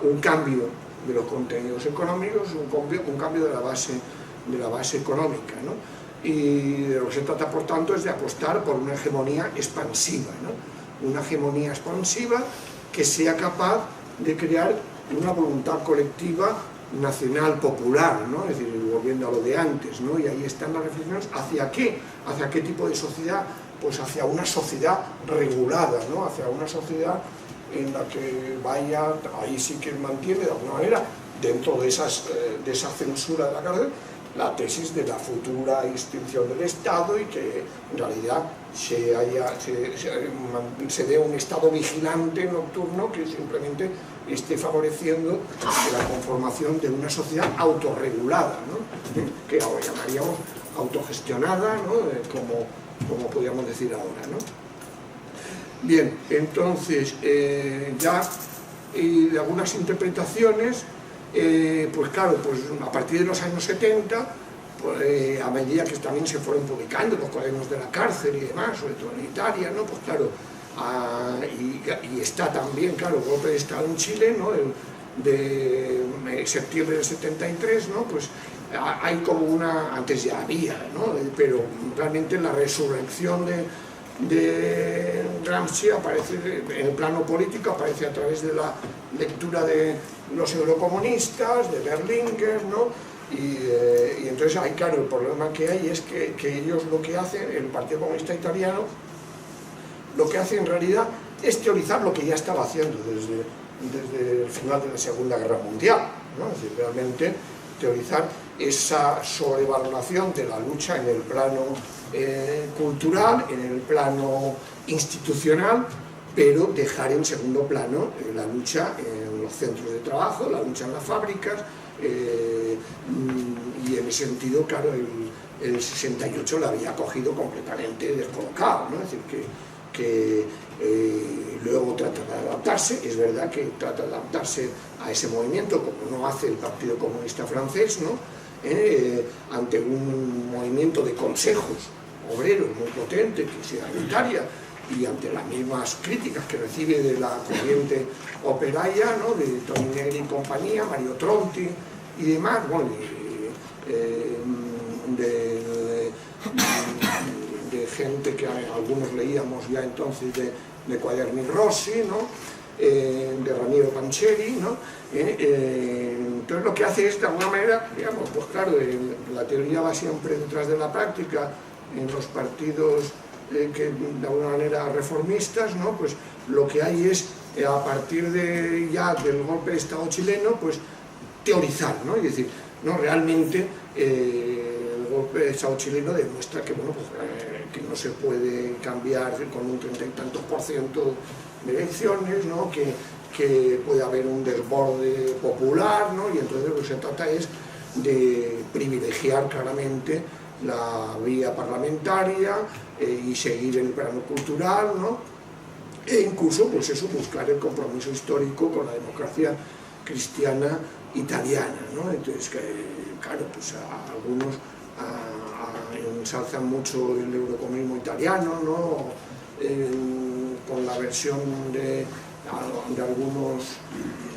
un cambio de los contenidos económicos, un cambio de la base económica, ¿no? Y de lo que se trata, por tanto, es de apostar por una hegemonía expansiva, ¿no? Una hegemonía expansiva que sea capaz de crear una voluntad colectiva nacional popular, ¿no? Es decir, volviendo a lo de antes, ¿no? Y ahí están las reflexiones, ¿hacia qué tipo de sociedad? Pues hacia una sociedad regulada, ¿no? Hacia una sociedad en la que vaya, ahí sí que mantiene de alguna manera, dentro de esa censura de la cárcel, la tesis de la futura extinción del Estado y que en realidad se dé un Estado vigilante nocturno que simplemente esté favoreciendo la conformación de una sociedad autorregulada, ¿no? Que ahora llamaríamos autogestionada, ¿no? Como podríamos decir ahora, ¿no? Bien, entonces ya y de algunas interpretaciones, pues claro, pues a partir de los años 70, pues, a medida que también se fueron publicando los cuadernos de la cárcel y demás, sobre todo en Italia, ¿no? Pues claro, y está también, claro, el golpe de Estado en Chile, ¿no? De septiembre del 73, ¿no? Pues hay como una, antes ya había, ¿no? Pero realmente la resurrección de Gramsci aparece en el plano político, aparece a través de la lectura de los eurocomunistas, de Berlinguer, ¿no? Y entonces hay, claro, el problema que hay es que ellos lo que hacen, el Partido Comunista Italiano, lo que hace en realidad es teorizar lo que ya estaba haciendo desde el final de la Segunda Guerra Mundial, ¿no? Es decir, realmente teorizar esa sobrevaloración de la lucha en el plano cultural, en el plano institucional, pero dejar en segundo plano la lucha en los centros de trabajo, la lucha en las fábricas, y en ese sentido, claro, el 68 la había cogido completamente descolocado, ¿no? Es decir, que luego trata de adaptarse, es verdad que trata de adaptarse a ese movimiento, como no hace el Partido Comunista francés, ¿no? Ante un movimiento de consejos obreros muy potente que se da en Italia, y ante las mismas críticas que recibe de la corriente operaia, ¿no? De Toninelli y compañía, Mario Tronti y demás, bueno, de gente que algunos leíamos ya entonces de Quaderni Rossi, ¿no? De Raniero Pancheri, ¿no? Entonces lo que hace es, de alguna manera, digamos, pues claro, la teoría va siempre detrás de la práctica en los partidos que de alguna manera reformistas, ¿no? Pues lo que hay es, a partir de ya del golpe de Estado chileno, pues teorizar, ¿no? Y decir, no, realmente el golpe de Estado chileno demuestra que, bueno, pues, que no se puede cambiar con un 30 y tantos % de elecciones, ¿no? Que puede haber un desborde popular, ¿no? Y entonces lo que se trata es de privilegiar claramente la vía parlamentaria y seguir el plano cultural, ¿no? E incluso, pues eso, buscar el compromiso histórico con la democracia cristiana italiana, ¿no? Entonces, claro, pues a algunos ensalzan mucho el eurocomunismo italiano, ¿no? Con la versión de algunos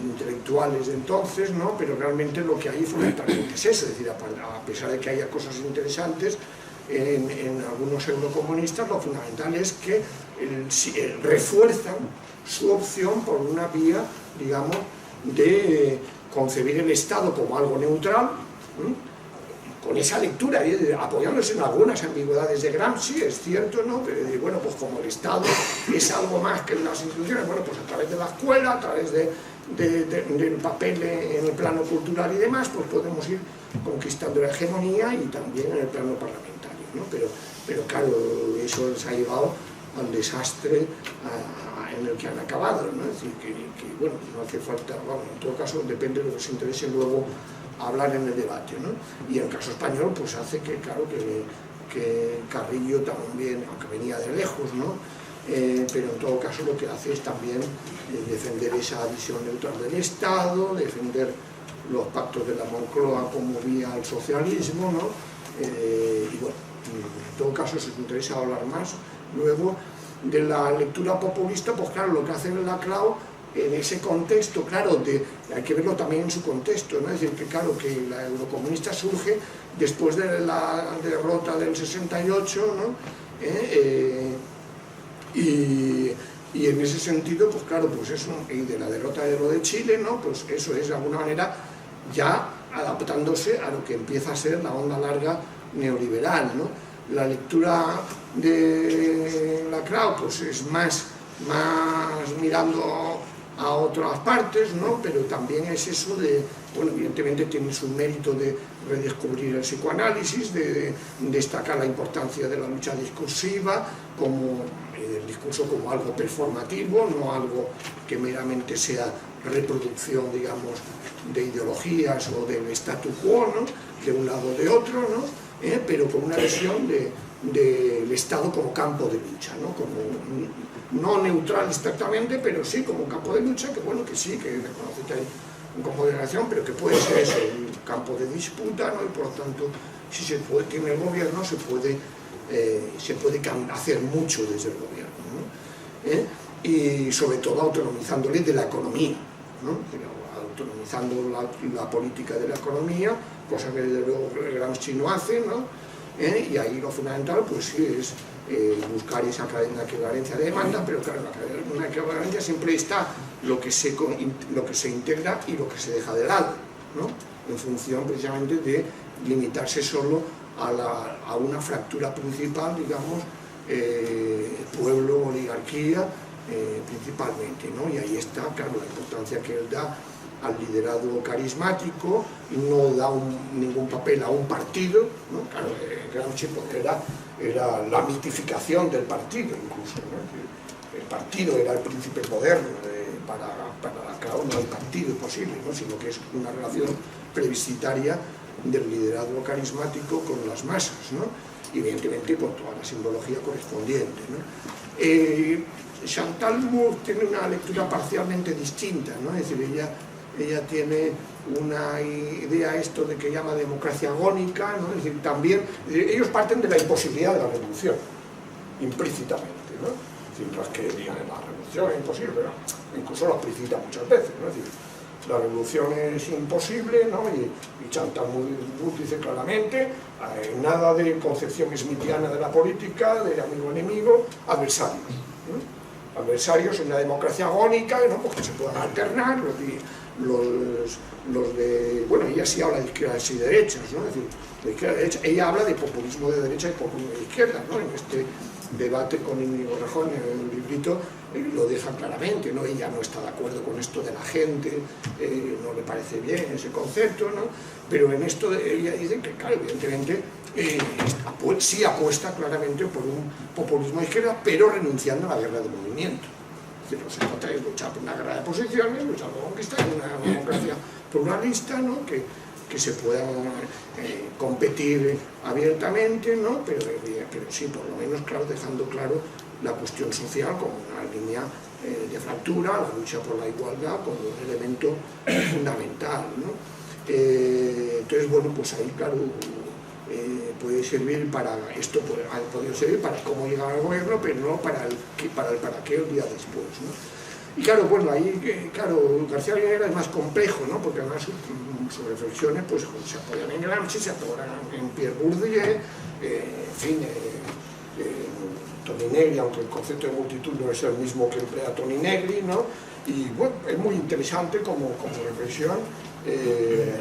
intelectuales de entonces, ¿no? Pero realmente lo que hay fundamentalmente es eso, es decir, a pesar de que haya cosas interesantes en algunos eurocomunistas, lo fundamental es que refuerzan su opción por una vía, digamos, de concebir el Estado como algo neutral, con esa lectura, apoyándose en algunas ambigüedades de Gramsci, es cierto, ¿no? Pero bueno, pues como el Estado es algo más que las instituciones, bueno, pues a través de la escuela, a través del papel en el plano cultural y demás, pues podemos ir conquistando la hegemonía y también en el plano parlamentario, ¿no? Pero claro, eso les ha llevado al desastre en el que han acabado, ¿no? Es decir, que bueno, no hace falta, bueno, en todo caso depende de lo que se interese luego hablar en el debate, ¿no? Y en el caso español, pues hace que, claro, que Carrillo también, aunque venía de lejos, ¿no? Pero en todo caso lo que hace es también defender esa visión neutral del Estado, defender los pactos de la Moncloa como vía al socialismo, ¿no? Y bueno, en todo caso, si os interesa hablar más, luego de la lectura populista, pues claro, lo que hace el Laclau en ese contexto, claro, hay que verlo también en su contexto, ¿no? Es decir, que claro, que la eurocomunista surge después de la derrota del 68, ¿no? Y en ese sentido, pues claro, pues eso, y de la derrota de lo de Chile, ¿no? Pues eso es de alguna manera ya adaptándose a lo que empieza a ser la onda larga neoliberal, ¿no? La lectura de Laclau, pues es más mirando a otras partes, ¿no? Pero también es eso de, bueno, evidentemente tiene su mérito de redescubrir el psicoanálisis, de destacar la importancia de la lucha discursiva, como el discurso como algo performativo, no algo que meramente sea reproducción, digamos, de ideologías o del statu quo, ¿no? De un lado o de otro, ¿no? Pero con una visión del Estado como campo de lucha, ¿no? Como no neutral exactamente, pero sí como campo de lucha, que bueno, que sí, que reconoce que hay un campo de relación, pero que puede ser eso, un campo de disputa, ¿no? Y por lo tanto, si se puede, tiene el gobierno, se puede hacer mucho desde el gobierno, ¿no? Y sobre todo autonomizándole de la economía, ¿no? Autonomizando la política de la economía, cosa que desde luego Gramsci no hace, ¿no? Y ahí lo fundamental pues sí es buscar esa cadena de equivalencia de demanda, pero claro, la cadena de equivalencia siempre está lo que se integra y lo que se deja de lado, ¿no? En función precisamente de limitarse solo a una fractura principal, digamos, pueblo, oligarquía, principalmente, ¿no? Y ahí está, claro, la importancia que él da al liderazgo carismático, no da ningún papel a un partido, ¿no? Claro, Gramsci era la mitificación del partido incluso, ¿no? El partido era el príncipe moderno, claro, no hay partido posible, ¿no? Sino que es una relación plebiscitaria del liderazgo carismático con las masas, ¿no? Y evidentemente con toda la simbología correspondiente, ¿no? Chantal Mouffe tiene una lectura parcialmente distinta, ¿no? Es decir, ella tiene una idea esto de que llama democracia agónica, ¿no? Es decir, también ellos parten de la imposibilidad de la revolución, implícitamente, ¿no? Es decir, no es que digan la revolución es imposible, pero incluso lo explicita muchas veces, ¿no? Es decir, la revolución es imposible, ¿no? Y Chantal Mouffe dice claramente, nada de concepción smithiana de la política, de amigo-enemigo, adversarios, ¿no? Adversarios en la democracia agónica, ¿no? Porque se puedan alternar los de... Bueno, ella sí habla de izquierdas y derechas, ¿no? Es decir, de izquierda y derecha. Ella habla de populismo de derecha y populismo de izquierda, ¿no? En este debate con Íñigo Errejón en el librito lo deja claramente, ¿no? Ella no está de acuerdo con esto de la gente, no le parece bien ese concepto, ¿no? Pero en esto ella dice que, claro, evidentemente sí apuesta claramente por un populismo de izquierda, pero renunciando a la guerra de movimiento. Es decir, no se trata de luchar por una guerra de posiciones, luchar por conquistar una democracia pluralista, ¿no? Que se puedan competir abiertamente, ¿no? Pero sí, por lo menos, claro, dejando claro la cuestión social como una línea de fractura, la lucha por la igualdad como un elemento fundamental, ¿no? Entonces, bueno, pues ahí, claro, puede servir para esto, ha podido servir para cómo llegar al gobierno, pero no para qué el día después, ¿no? Y claro, bueno, ahí, claro, García Linera es más complejo, ¿no? Porque además sus reflexiones pues se apoyan en Gramsci, se apoyan en Pierre Bourdieu, en fin, Toni Negri, aunque el concepto de multitud no es el mismo que emplea Toni Negri, ¿no? Y bueno, es muy interesante como reflexión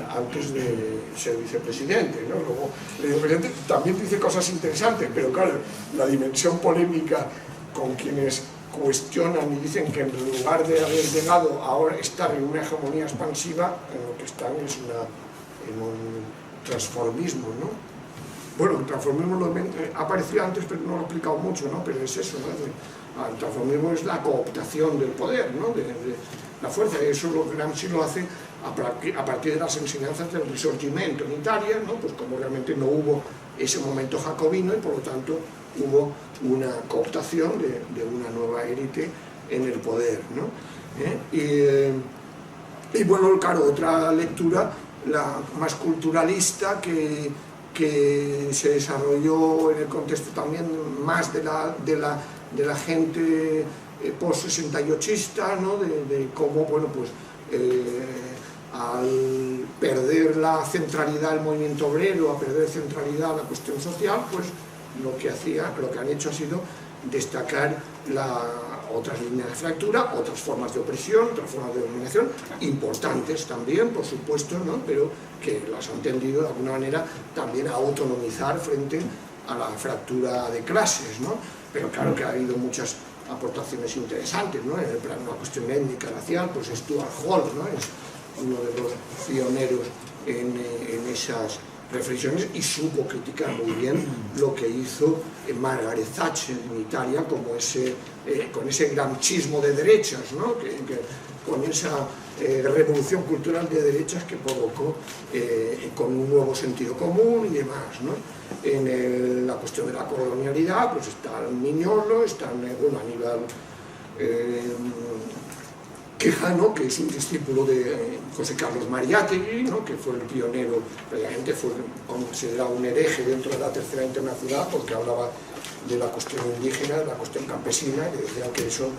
antes de ser vicepresidente, ¿no? Luego, el vicepresidente también dice cosas interesantes, pero claro, la dimensión polémica con quienes cuestionan y dicen que en lugar de haber llegado ahora estar en una hegemonía expansiva, en lo que están es en un transformismo, ¿no? Bueno, el transformismo ha aparecido antes, pero no lo he explicado mucho, ¿no? Pero es eso, ¿no? El transformismo es la cooptación del poder, ¿no? De la fuerza, y eso Gramsci lo hace a partir de las enseñanzas del Risorgimento en Italia, ¿no? Pues como realmente no hubo ese momento jacobino y por lo tanto hubo una cooptación de una nueva élite en el poder, ¿no? Y bueno, claro, otra lectura, la más culturalista, que se desarrolló en el contexto también más de la gente post-68ista, ¿no? De cómo, bueno, pues al perder la centralidad del movimiento obrero, a perder centralidad la cuestión social, pues lo que han hecho ha sido destacar otras líneas de fractura, otras formas de opresión, otras formas de dominación, importantes también, por supuesto, ¿no? Pero que las han tendido de alguna manera también a autonomizar frente a la fractura de clases, ¿no? Pero claro que ha habido muchas aportaciones interesantes, ¿no? En el plano de la cuestión étnica, racial, pues Stuart Hall, ¿no? Es uno de los pioneros en esas reflexiones y supo criticar muy bien lo que hizo Margaret Thatcher en Italia como con ese gramscismo de derechas, ¿no? Con esa revolución cultural de derechas que provocó con un nuevo sentido común y demás, ¿no? En la cuestión de la colonialidad pues está Mignolo, está Aníbal Quijano, que es un discípulo de José Carlos Mariátegui, ¿no? Que fue el pionero, realmente fue considerado un hereje dentro de la Tercera Internacional porque hablaba de la cuestión indígena, de la cuestión campesina, que decía que eso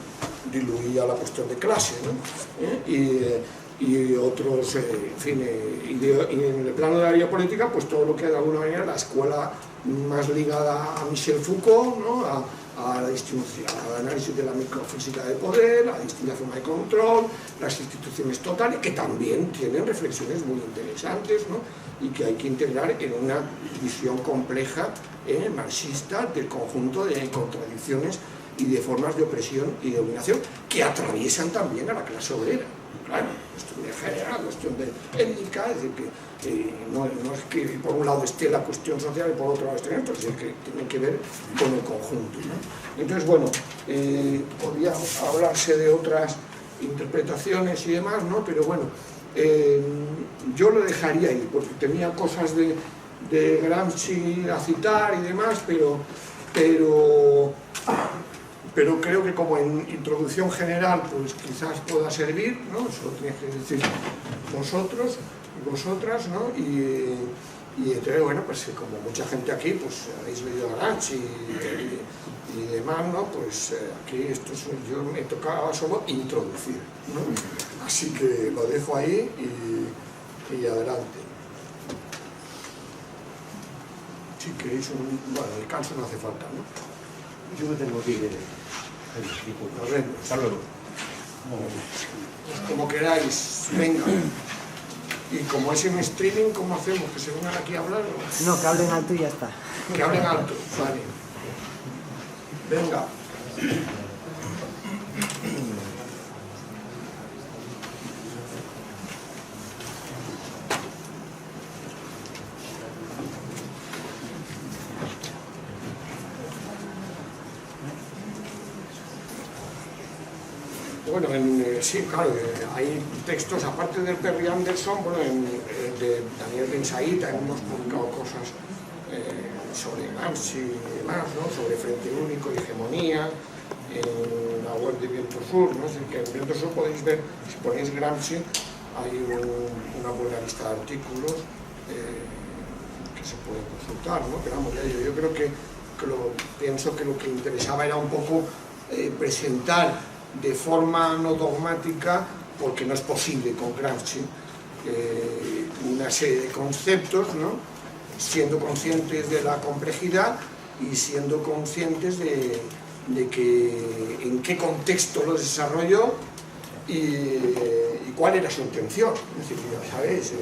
diluía la cuestión de clase, ¿no? Y otros, en fin, y en el plano de la vida política, pues todo lo que de alguna manera la escuela más ligada a Michel Foucault, ¿no? a la distribución, al análisis de la microfísica del poder, a la distinta forma de control, las instituciones totales, que también tienen reflexiones muy interesantes, ¿no? Y que hay que integrar en una visión compleja marxista del conjunto de contradicciones y de formas de opresión y de dominación que atraviesan también a la clase obrera. Claro, cuestión de género, cuestión de étnica, es decir, que no es que por un lado esté la cuestión social y por otro lado esté esto, es decir, que tiene que ver con el conjunto, ¿no? Entonces, bueno, podría hablarse de otras interpretaciones y demás, ¿no? Pero bueno, yo lo dejaría ahí, porque tenía cosas de Gramsci a citar y demás, pero creo que como en introducción general pues quizás pueda servir, ¿no? Eso lo tenéis que decir vosotros y vosotras, ¿no? Y entonces, bueno, pues como mucha gente aquí pues habéis leído a Gramsci y demás, ¿no? Pues aquí yo me tocaba solo introducir, ¿no? Así que lo dejo ahí y adelante. Si queréis bueno, el descanso no hace falta, ¿no? Yo me tengo que ir. Hasta luego. Como queráis, venga. Y como es en streaming, ¿cómo hacemos? ¿Que se vengan aquí a hablar? No, que hablen alto y ya está. Que hablen alto, vale. Venga. Bueno, sí, claro, hay textos, aparte del Perry Anderson, bueno, de Daniel Ben-Said hemos publicado cosas sobre Gramsci y demás, ¿no? Sobre Frente Único y Hegemonía, en la web de Viento Sur, ¿no? Es decir, que en Viento Sur podéis ver, si ponéis Gramsci, hay una buena lista de artículos que se puede consultar, ¿no? Pero vamos, ya yo creo que pienso que lo que interesaba era un poco presentar de forma no dogmática, porque no es posible con Gramsci, una serie de conceptos, ¿no? Siendo conscientes de la complejidad y siendo conscientes de en qué contexto lo desarrolló y cuál era su intención. Es decir, ya sabéis,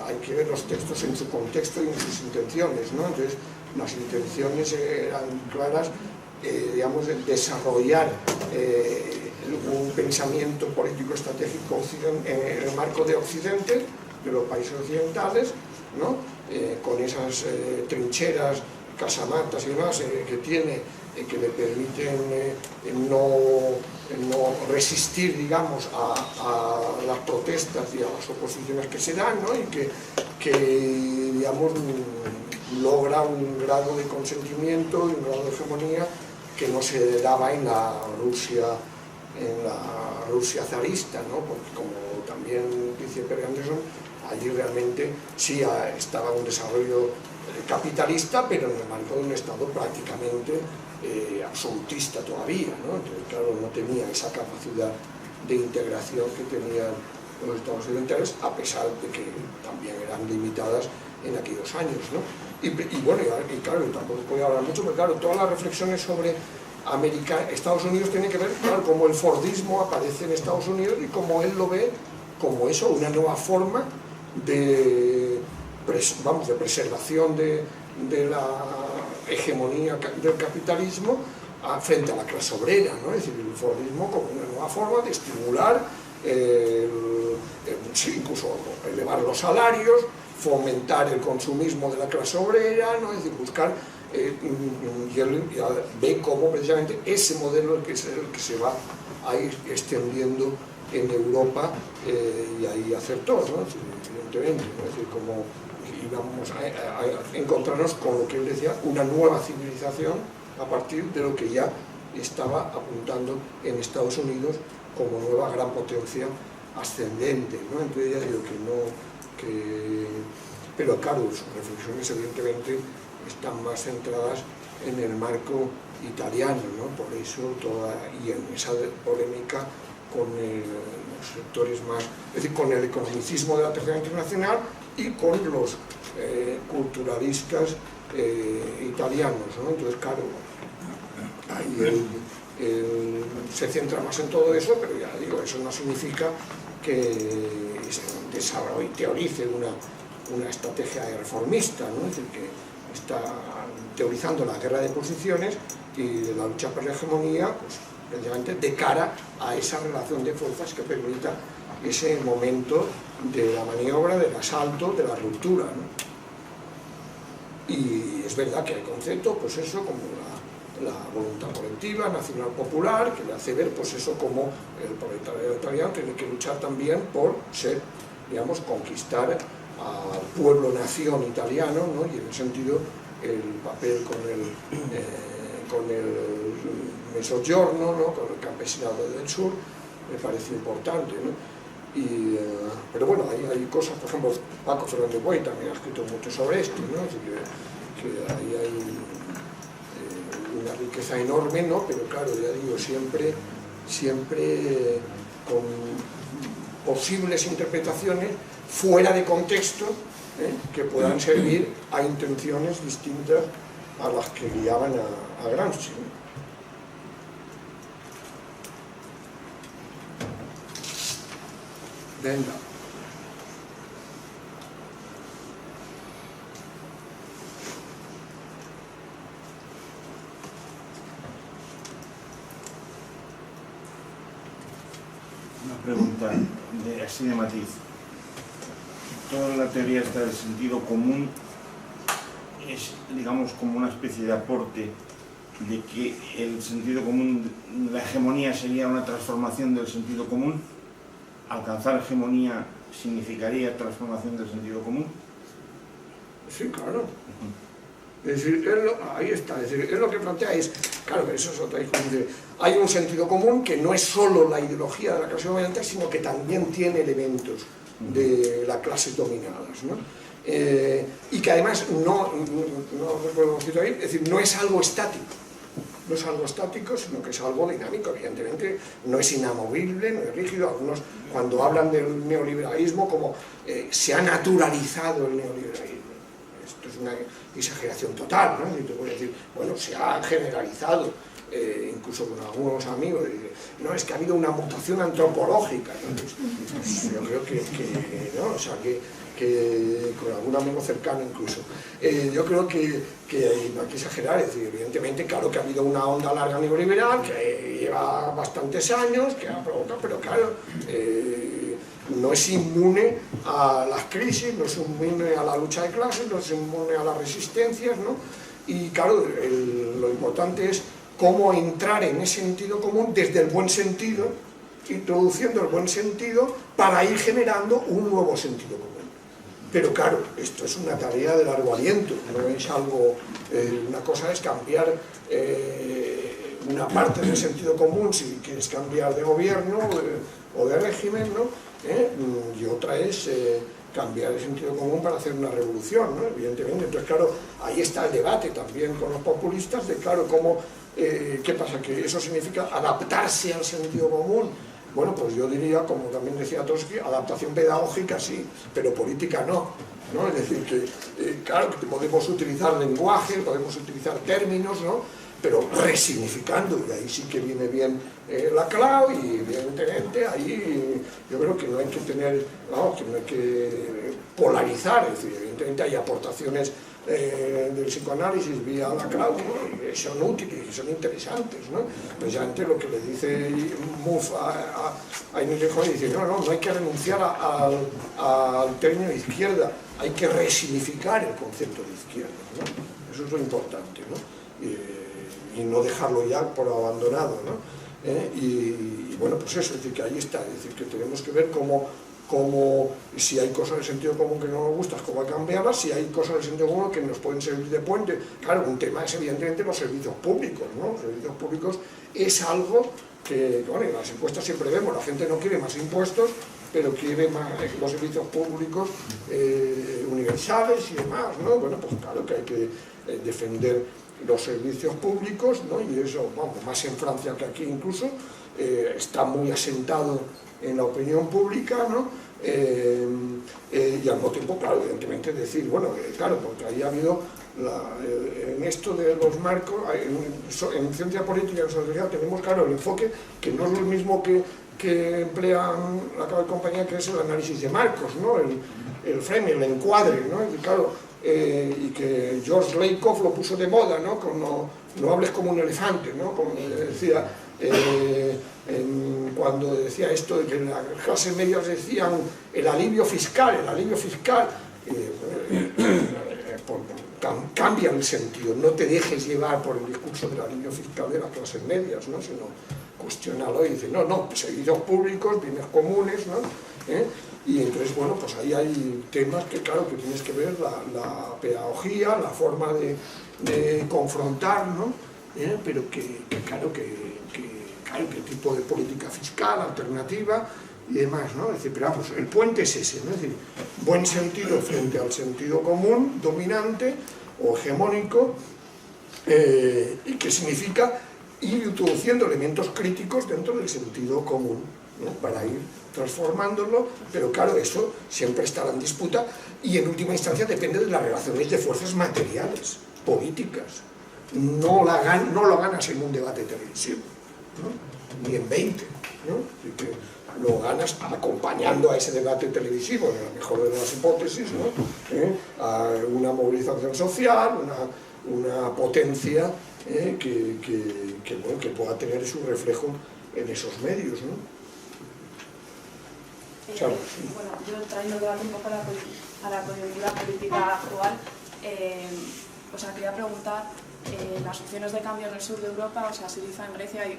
hay que ver los textos en su contexto y en sus intenciones, ¿no? Entonces, las intenciones eran claras, digamos, de desarrollar un pensamiento político estratégico en el marco de Occidente, de los países occidentales, ¿no? Con esas trincheras, casamatas y demás que tiene, que le permiten no resistir, digamos, a las protestas y a las oposiciones que se dan, ¿no? Y que digamos, logra un grado de consentimiento y un grado de hegemonía que no se daba en la Rusia zarista, ¿no? Porque como también dice Perry Anderson, allí realmente sí estaba un desarrollo capitalista, pero en el marco de un Estado prácticamente absolutista todavía, ¿no? Entonces, claro, no tenía esa capacidad de integración que tenían los Estados occidentales, a pesar de que también eran limitadas en aquellos años, ¿no? Y bueno, y claro, tampoco puedo hablar mucho, pero claro, todas las reflexiones sobre Estados Unidos tienen que ver, claro, cómo el Fordismo aparece en Estados Unidos y cómo él lo ve como eso, una nueva forma de preservación de la hegemonía del capitalismo frente a la clase obrera, ¿no? Es decir, el Fordismo como una nueva forma de estimular, sí, incluso elevar los salarios, fomentar el consumismo de la clase obrera, ¿no? Es decir, buscar, y él ve cómo precisamente ese modelo es el que se va a ir extendiendo en Europa, y ahí acertó, ¿no? Evidentemente, ¿no? Es decir, como íbamos a encontrarnos con lo que él decía, una nueva civilización a partir de lo que ya estaba apuntando en Estados Unidos como nueva gran potencia ascendente, ¿no? Entonces ya digo pero claro, sus reflexiones evidentemente están más centradas en el marco italiano, ¿no? Por eso y en esa polémica con los sectores más, es decir, con el economicismo de la Tercera Internacional y con los culturalistas italianos, ¿no? Entonces, claro, ahí él se centra más en todo eso, pero ya digo, eso no significa que desarrolle y teorice una estrategia reformista, ¿no? Es decir, que está teorizando la guerra de posiciones y la lucha por la hegemonía, pues precisamente de cara a esa relación de fuerzas que permita ese momento de la maniobra, del asalto, de la ruptura, ¿no? Y es verdad que hay conceptos, pues eso, como la voluntad colectiva, nacional popular, que le hace ver, pues eso, como el proletariado italiano tiene que luchar también por ser, digamos, conquistar al pueblo-nación italiano, ¿no? Y en ese sentido el papel con el Mezzogiorno, ¿no? Con el campesinado del sur, me parece importante, ¿no? Pero bueno, hay cosas, por ejemplo, Paco Fernández Buey también ha escrito mucho sobre esto, ¿no? Así que ahí hay una riqueza enorme, ¿no? Pero claro, ya digo, siempre con posibles interpretaciones fuera de contexto, que puedan servir a intenciones distintas a las que guiaban a Gramsci, ¿no? Venga. Una pregunta así de matiz. Toda la teoría esta del sentido común es, digamos, como una especie de aporte de que el sentido común, la hegemonía sería una transformación del sentido común. ¿Alcanzar hegemonía significaría transformación del sentido común? Sí, claro. Es decir, ahí está, es decir, él lo que plantea es, claro, eso es otra discusión, hay un sentido común que no es solo la ideología de la clase dominante, sino que también tiene elementos de la clase dominadas, ¿no? Y que además no recuerdo cómo ahí, es decir, no es algo estático. No es algo estático, sino que es algo dinámico, evidentemente, no es inamovible, no es rígido. Algunos, cuando hablan del neoliberalismo, como se ha naturalizado el neoliberalismo. Esto es una exageración total, ¿no? Y te voy a decir, bueno, se ha generalizado, incluso con algunos amigos, no, es que ha habido una mutación antropológica, ¿no? Pues, yo creo que no, o sea, que con algún amigo cercano incluso. Yo creo que no hay que exagerar, es decir, evidentemente, claro que ha habido una onda larga neoliberal que lleva bastantes años, que ha provocado, pero claro, no es inmune a las crisis, no es inmune a la lucha de clases, no es inmune a las resistencias, ¿no? Y claro, lo importante es cómo entrar en ese sentido común desde el buen sentido, introduciendo el buen sentido para ir generando un nuevo sentido común. Pero claro, esto es una tarea de largo aliento, no es algo, una cosa es cambiar una parte del sentido común si quieres cambiar de gobierno o de régimen, ¿no? Y otra es cambiar el sentido común para hacer una revolución, ¿no? Evidentemente. Entonces, claro, ahí está el debate también con los populistas de, claro, cómo, ¿qué pasa? ¿Que eso significa adaptarse al sentido común? Bueno, pues yo diría, como también decía Trotsky, adaptación pedagógica sí, pero política no, ¿no? Es decir, que claro, que podemos utilizar lenguaje, podemos utilizar términos, ¿no? Pero resignificando, y ahí sí que viene bien la clave, y evidentemente ahí yo creo que no hay que tener, no, que no hay que polarizar, es decir, evidentemente hay aportaciones del psicoanálisis vía Laclau, ¿no? Son útiles y son interesantes, ¿no? Precisamente lo que le dice Mouffe a Inés de Joven, dice, no hay que renunciar al término de izquierda, hay que resignificar el concepto de izquierda, ¿no? Eso es lo importante, ¿no? Y no dejarlo ya por abandonado, ¿no? Y bueno, pues eso, es decir, que ahí está, es decir, que tenemos que ver cómo si hay cosas de sentido común que no nos gustan, cómo hay que cambiarlas, si hay cosas de sentido común que nos pueden servir de puente. Claro, un tema es evidentemente los servicios públicos, ¿no? Los servicios públicos es algo que, bueno, en las encuestas siempre vemos, la gente no quiere más impuestos, pero quiere más los servicios públicos universales y demás, ¿no? Bueno, pues claro que hay que defender los servicios públicos, ¿no? Y eso, vamos, más en Francia que aquí incluso, está muy asentado en la opinión pública, ¿no? Y al mismo tiempo, claro, evidentemente decir, bueno, claro, porque ahí ha habido, en esto de los marcos, en ciencia política y en sociología tenemos, claro, el enfoque que no es lo mismo que emplean la compañía, que es el análisis de marcos, ¿no? El frame, el encuadre, ¿no? Y claro, y que George Lakoff lo puso de moda, ¿no? Como no hables como un elefante, ¿no? Como decía, cuando decía esto de que las clases medias decían el alivio fiscal, cambia el sentido, no te dejes llevar por el discurso del alivio fiscal de las clases medias, ¿no? Sino cuestionalo y dice, no, servicios públicos, bienes comunes, ¿no? Y entonces, bueno, pues ahí hay temas que, claro, que tienes que ver la pedagogía, la forma de confrontar, ¿no? Pero claro, qué tipo de política fiscal, alternativa y demás, ¿no? Es decir, pero vamos, el puente es ese, ¿no? Es decir, buen sentido frente al sentido común, dominante o hegemónico, y que significa ir introduciendo elementos críticos dentro del sentido común, ¿no? Para ir transformándolo, pero claro, eso siempre estará en disputa y en última instancia depende de las relaciones de fuerzas materiales, políticas. No lo ganas en un debate televisivo, ¿no? Ni en 20, ¿no? Así que lo ganas acompañando a ese debate televisivo, en la mejor de las hipótesis, ¿no? A una movilización social, una potencia que pueda tener su reflejo en esos medios, ¿no? Bueno, yo trayendo el debate un poco a la coyuntura política actual, quería preguntar, las opciones de cambio en el sur de Europa, o sea, Syriza en Grecia y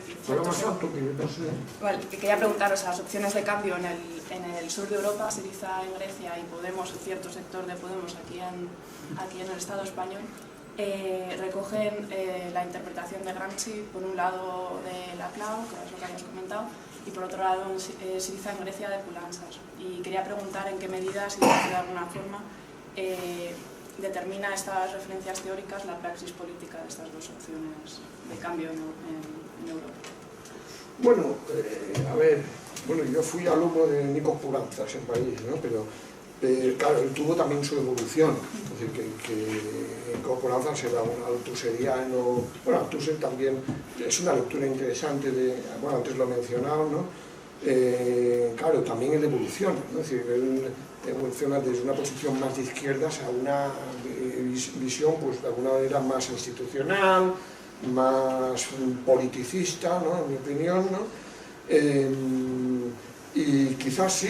quería preguntaros, las opciones de cambio en el sur de Europa, Syriza en Grecia y Podemos, cierto sector de Podemos aquí en el Estado español, recogen la interpretación de Gramsci, por un lado de Laclau, que es lo que habías comentado, y por otro lado Syriza en Grecia de Poulantzas. Y quería preguntar en qué medida, si de alguna forma, determina estas referencias teóricas la praxis política de estas dos opciones de cambio en Europa. Bueno, yo fui alumno de Nikos Poulantzas en París, ¿no? Pero claro, él tuvo también su evolución, es decir, que Nikos Poulantzas era un altuseriano, bueno, Althusser también es una lectura interesante bueno, antes lo he mencionado, ¿no? Claro, también él evoluciona, ¿no? Es decir, él evoluciona desde una posición más de izquierdas a una visión, pues de alguna manera más institucional, más politicista, ¿no? En mi opinión, ¿no? Y quizás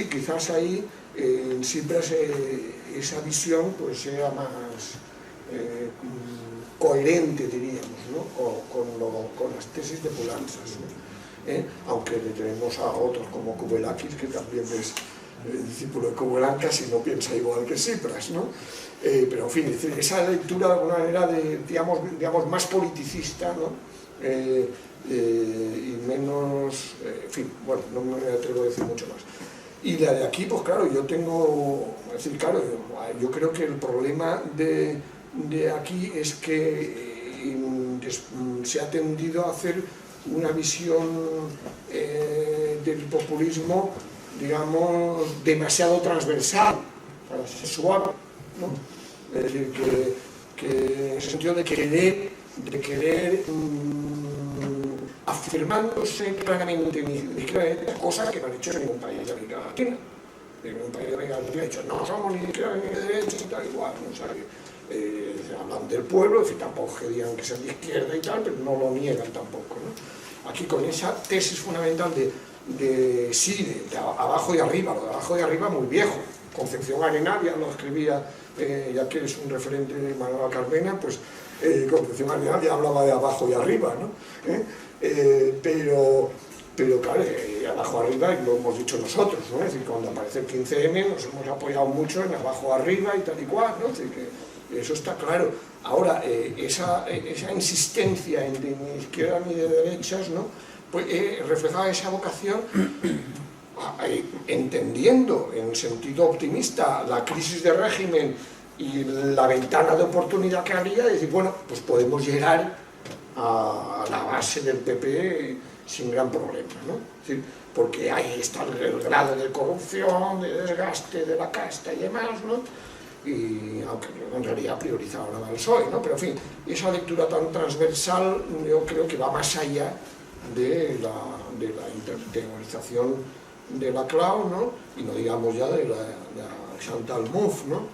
ahí en Tsipras esa visión pues sea más coherente, diríamos, ¿no? con las tesis de Poulantzas, ¿no? Aunque le tenemos a otros como Koubelakis, que también es discípulo de Koubelakas y no piensa igual que Tsipras, ¿no? Pero en fin, esa lectura de alguna manera digamos más politicista, ¿no? Y menos, en fin, bueno, no me atrevo a decir mucho más. Y la de aquí, pues claro, yo creo que el problema de aquí es que se ha tendido a hacer una visión del populismo, digamos, demasiado transversal, para ser suave, ¿no? Es decir, que en el sentido de querer afirmándose claramente cosas que no han hecho en ningún país de América Latina. En ningún país de América Latina ha dicho, no somos ni de izquierda ni de derecha y tal igual, ¿no? O sea, hablan del pueblo, es decir, tampoco digan que sean de izquierda y tal, pero no lo niegan tampoco, ¿no? Aquí con esa tesis fundamental de abajo y arriba, lo de abajo y arriba muy viejo. Concepción Arenal lo escribía, ya que es un referente de Manuel Carmena, pues Concepción Arenal ya hablaba de abajo y arriba, ¿no? Pero claro, abajo arriba, y lo hemos dicho nosotros, ¿no? Es decir, cuando aparece el 15M nos hemos apoyado mucho en abajo arriba y tal y cual, ¿no? Es decir, que eso está claro. Ahora, esa insistencia en de ni izquierda ni de derechas, ¿no? Pues reflejaba esa vocación, entendiendo en sentido optimista la crisis de régimen y la ventana de oportunidad que habría, de decir, bueno, pues podemos llegar a la base del PP sin gran problema, ¿no? Es decir, porque ahí está el grado de corrupción, de desgaste de la casta y demás, ¿no? Y aunque en realidad priorizaba la del PSOE, ¿no? Pero en fin, esa lectura tan transversal yo creo que va más allá de la interteorización de Laclau, ¿no? Y no digamos ya de la Chantal Mouffe, ¿no?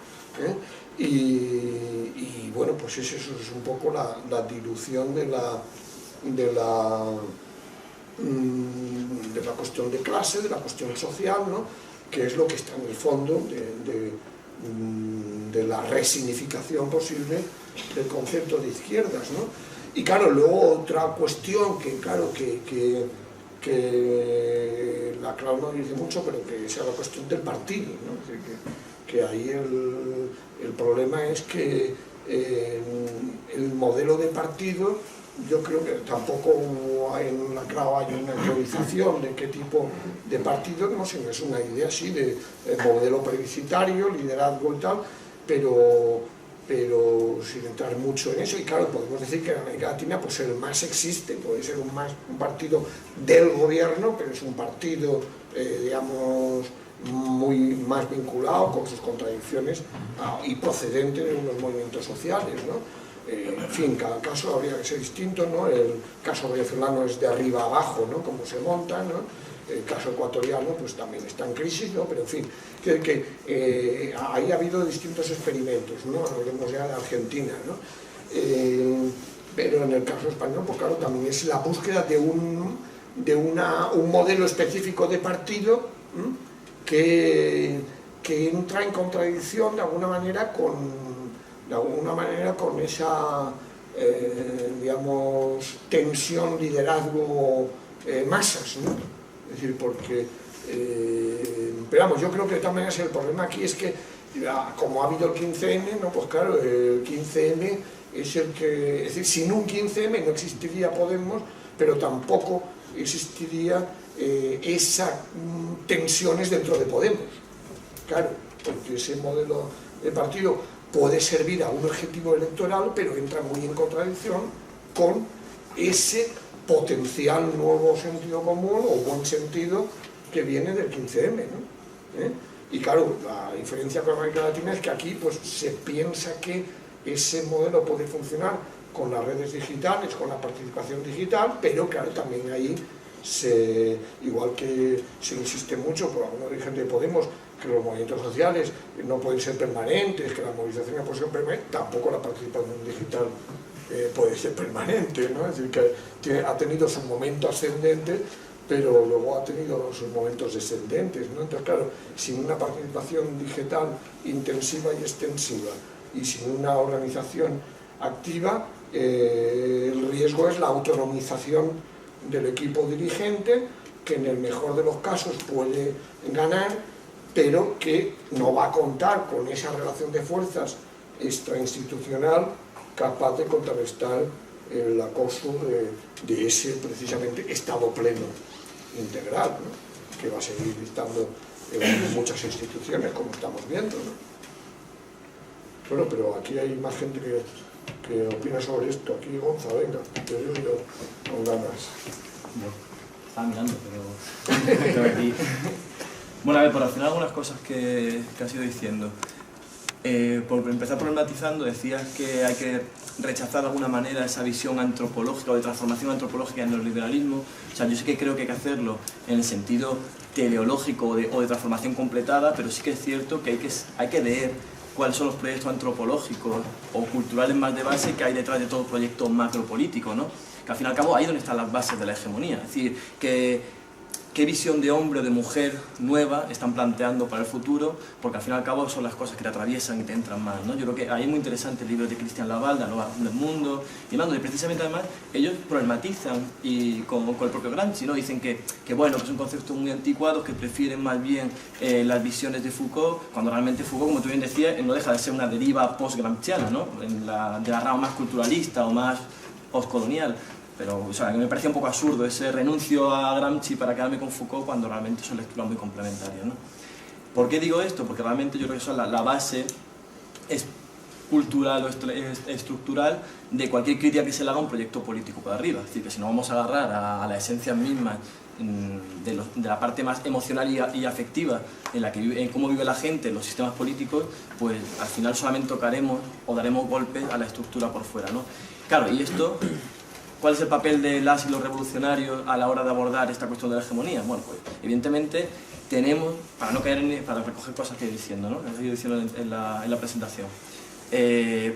Y bueno, pues eso es un poco la dilución de la cuestión de clase, de la cuestión social, ¿no? Que es lo que está en el fondo de la resignificación posible del concepto de izquierdas, ¿no? Y claro, luego otra cuestión que claro que Laclau no dice mucho, pero que es la cuestión del partido, ¿no? Es decir, que ahí el problema es que el modelo de partido, yo creo que tampoco en Laclau hay una teorización de qué tipo de partido, no sé, es una idea así de modelo plebiscitario, liderazgo y tal, pero sin entrar mucho en eso. Y claro, podemos decir que en América Latina pues el MAS existe, puede ser un partido del gobierno, pero es un partido, digamos, muy más vinculado con sus contradicciones y procedente de unos movimientos sociales, ¿no? En fin, cada caso habría que ser distinto, ¿no? El caso venezolano es de arriba a abajo, ¿no? Cómo se monta, ¿no? El caso ecuatoriano pues también está en crisis, ¿no? Pero en fin, ahí ha habido distintos experimentos, ¿no? Hablemos ya de Argentina, ¿no? Pero en el caso español, pues claro, también es la búsqueda de un modelo específico de partido, ¿no? que entra en contradicción de alguna manera con esa digamos tensión liderazgo masas, ¿no? Es decir, porque pero vamos, yo creo que de todas maneras el problema aquí es que como ha habido el 15M, ¿no? Pues claro, el 15M es el que, es decir, sin un 15M no existiría Podemos, pero tampoco existiría esas tensiones dentro de Podemos, claro, porque ese modelo de partido puede servir a un objetivo electoral, pero entra muy en contradicción con ese potencial nuevo sentido común o buen sentido que viene del 15M, ¿no? Y claro, la diferencia con América Latina es que aquí pues, se piensa que ese modelo puede funcionar con las redes digitales, con la participación digital, pero claro, también ahí igual que se insiste mucho por algunos dirigentes de Podemos que los movimientos sociales no pueden ser permanentes, que la movilización no puede ser permanente, tampoco la participación digital puede ser permanente, ¿no? Es decir, que ha tenido su momento ascendente, pero luego ha tenido sus momentos descendentes, ¿no? Entonces, claro, sin una participación digital intensiva y extensiva y sin una organización activa, el riesgo es la autonomización del equipo dirigente, que en el mejor de los casos puede ganar, pero que no va a contar con esa relación de fuerzas extrainstitucional capaz de contrarrestar el acoso de ese, precisamente, Estado pleno integral, ¿no? Que va a seguir estando en muchas instituciones, como estamos viendo, ¿no? Bueno, pero aquí hay más gente que opina sobre esto. Aquí Gonza, venga, que yo con ganas. Bueno, estaba mirando, pero creo que aquí... Bueno, a ver, por al final algunas cosas que has ido diciendo. Por empezar problematizando, decías que hay que rechazar de alguna manera esa visión antropológica o de transformación antropológica en el liberalismo. O sea, yo sí que creo que hay que hacerlo en el sentido teleológico o de transformación completada, pero sí que es cierto que hay que leer cuáles son los proyectos antropológicos o culturales más de base que hay detrás de todo proyecto macropolítico, ¿no? Que al fin y al cabo ahí es donde están las bases de la hegemonía. Es decir, qué visión de hombre o de mujer nueva están planteando para el futuro, porque al fin y al cabo son las cosas que te atraviesan y te entran más, ¿no? Yo creo que ahí es muy interesante el libro de Christian Laval, La nueva razón del mundo, y donde precisamente además ellos problematizan y con el propio Gramsci, ¿no? Dicen que bueno, que son conceptos muy anticuados, que prefieren más bien las visiones de Foucault, cuando realmente Foucault, como tú bien decías, no deja de ser una deriva post-gramsciana, ¿no? De la rama más culturalista o más postcolonial. Pero, o sea, que me parecía un poco absurdo ese renuncio a Gramsci para quedarme con Foucault cuando realmente son lecturas muy complementarias, ¿no? ¿Por qué digo esto? Porque realmente yo creo que son la base es cultural o estructural de cualquier crítica que se le haga a un proyecto político para arriba. Es decir, que si no vamos a agarrar a la esencia misma de la parte más emocional y afectiva en cómo vive la gente en los sistemas políticos, pues al final solamente tocaremos o daremos golpes a la estructura por fuera, ¿no? Claro, y esto... ¿Cuál es el papel de las y los revolucionarios a la hora de abordar esta cuestión de la hegemonía? Bueno, pues evidentemente tenemos, para no caer para recoger cosas que he ido diciendo, ¿no? He ido diciendo en la presentación.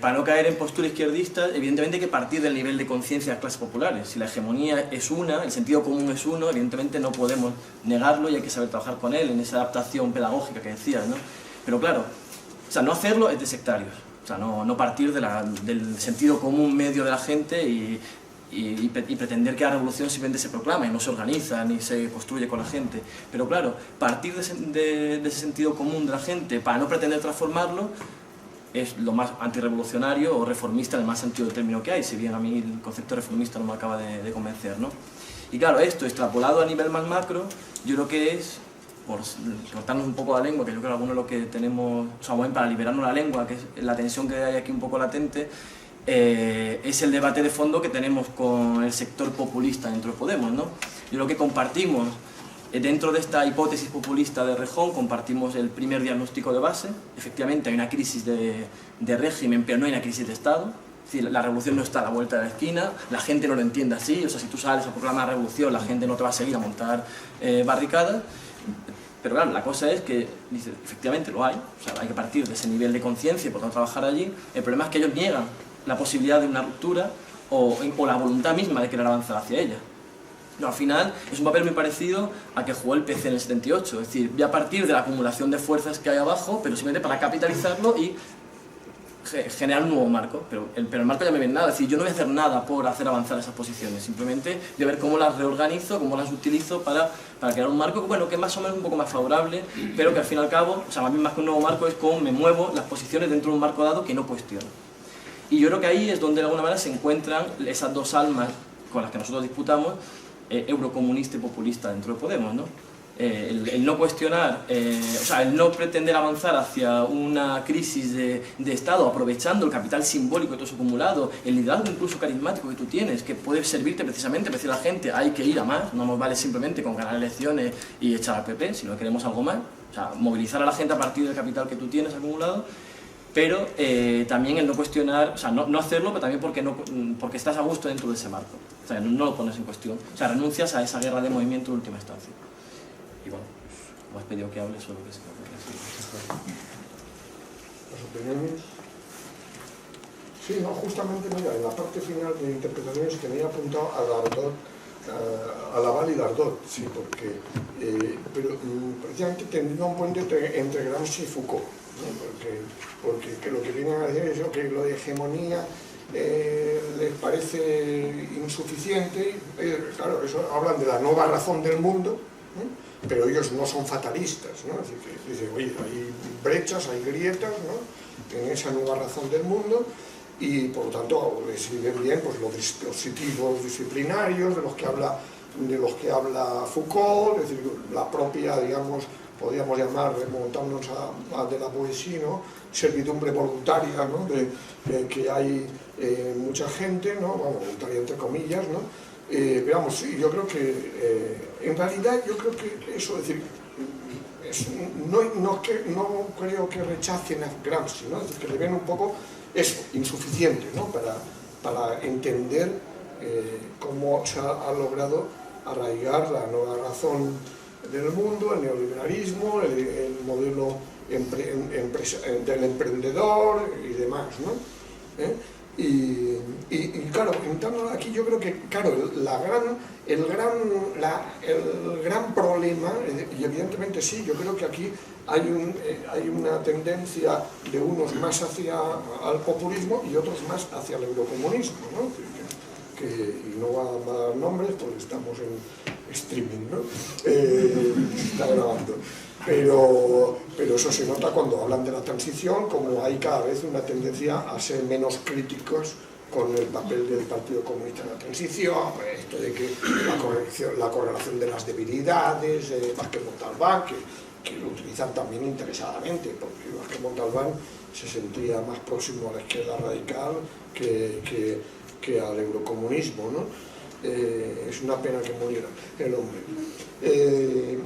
Para no caer en postura izquierdista, evidentemente hay que partir del nivel de conciencia de las clases populares. Si la hegemonía es una, el sentido común es uno, evidentemente no podemos negarlo y hay que saber trabajar con él en esa adaptación pedagógica que decías, ¿no? Pero claro, o sea, no hacerlo es de sectarios. O sea, no partir del sentido común medio de la gente y pretender que la revolución simplemente se proclama y no se organiza ni se construye con la gente. Pero claro, partir de ese sentido común de la gente para no pretender transformarlo es lo más antirrevolucionario o reformista en el más sentido del término que hay, si bien a mí el concepto reformista no me acaba de convencer, ¿no? Y claro, esto extrapolado a nivel más macro, yo creo que es, por cortarnos un poco la lengua, que yo creo que algunos lo que tenemos, o sea, bueno, para liberarnos la lengua, que es la tensión que hay aquí un poco latente, es el debate de fondo que tenemos con el sector populista dentro de Podemos, ¿no? Yo creo que compartimos, dentro de esta hipótesis populista de Rejón, compartimos el primer diagnóstico de base. Efectivamente hay una crisis de régimen, pero no hay una crisis de Estado. Es decir, la revolución no está a la vuelta de la esquina, la gente no lo entiende así, o sea, si tú sales a proclamar la revolución, la gente no te va a seguir a montar barricadas. Pero claro, la cosa es que, dice, efectivamente lo hay, o sea, hay que partir de ese nivel de conciencia y por tanto trabajar allí. El problema es que ellos niegan la posibilidad de una ruptura o la voluntad misma de querer avanzar hacia ella. No, al final es un papel muy parecido a que jugó el PC en el 78, es decir, voy a partir de la acumulación de fuerzas que hay abajo, pero simplemente para capitalizarlo y generar un nuevo marco, pero el marco ya me viene nada, es decir, yo no voy a hacer nada por hacer avanzar esas posiciones, simplemente voy a ver cómo las reorganizo, cómo las utilizo para crear un marco bueno, que es más o menos un poco más favorable, pero que al fin y al cabo, o sea, más bien más que un nuevo marco es cómo me muevo las posiciones dentro de un marco dado que no cuestiono. Y yo creo que ahí es donde de alguna manera se encuentran esas dos almas con las que nosotros disputamos, eurocomunista y populista dentro de Podemos, ¿no? El no cuestionar, o sea, el no pretender avanzar hacia una crisis de Estado aprovechando el capital simbólico de todo eso acumulado, el liderazgo incluso carismático que tú tienes, que puede servirte precisamente para decir a la gente hay que ir a más, no nos vale simplemente con ganar elecciones y echar al PP, sino queremos algo más, o sea, movilizar a la gente a partir del capital que tú tienes acumulado. Pero también el no cuestionar, o sea, no hacerlo, pero también porque estás a gusto dentro de ese marco. O sea, no lo pones en cuestión. O sea, renuncias a esa guerra de movimiento en última instancia. Y bueno, pues, me has pedido que hable sobre lo que se ¿Las opiniones? Sí, no, justamente, mira, en la parte final de interpretaciones tenía apuntado a Dardot, a Laval y Dardot, sí, porque, pero precisamente tendría un puente entre Gramsci y Foucault. ¿No? Porque lo que vienen a decir es que lo de hegemonía les parece insuficiente, claro, eso hablan de la nueva razón del mundo, ¿no? Pero ellos no son fatalistas, ¿no? Es decir, que dicen, oye, hay brechas, hay grietas, ¿no? En esa nueva razón del mundo y por lo tanto les viven bien pues, los dispositivos disciplinarios de los que habla Foucault, es decir, la propia, digamos, podríamos llamar, remontándonos a de la poesía, ¿no? Servidumbre voluntaria, ¿no? Que hay mucha gente, ¿no? Bueno, voluntaria entre comillas, ¿no? Pero vamos, sí, yo creo que, en realidad, yo creo que eso, es decir, no creo que rechacen a Gramsci, ¿no? Es decir, que le ven un poco eso, insuficiente, ¿no? Para entender cómo se ha logrado arraigar la nueva razón del mundo, el neoliberalismo, el modelo del emprendedor y demás, ¿no? Y claro, entrando aquí yo creo que, claro, el gran problema, y evidentemente sí, yo creo que aquí hay una tendencia de unos más hacia el populismo y otros más hacia el eurocomunismo, ¿no? Y no va a dar nombres porque estamos en streaming, ¿no? Está grabando. Pero eso se nota cuando hablan de la transición, como hay cada vez una tendencia a ser menos críticos con el papel del Partido Comunista en la transición, esto de que la correlación de las debilidades, Vázquez Montalbán, que lo utilizan también interesadamente, porque Vázquez Montalbán se sentía más próximo a la izquierda radical que al eurocomunismo, ¿no? Es una pena que muriera el hombre.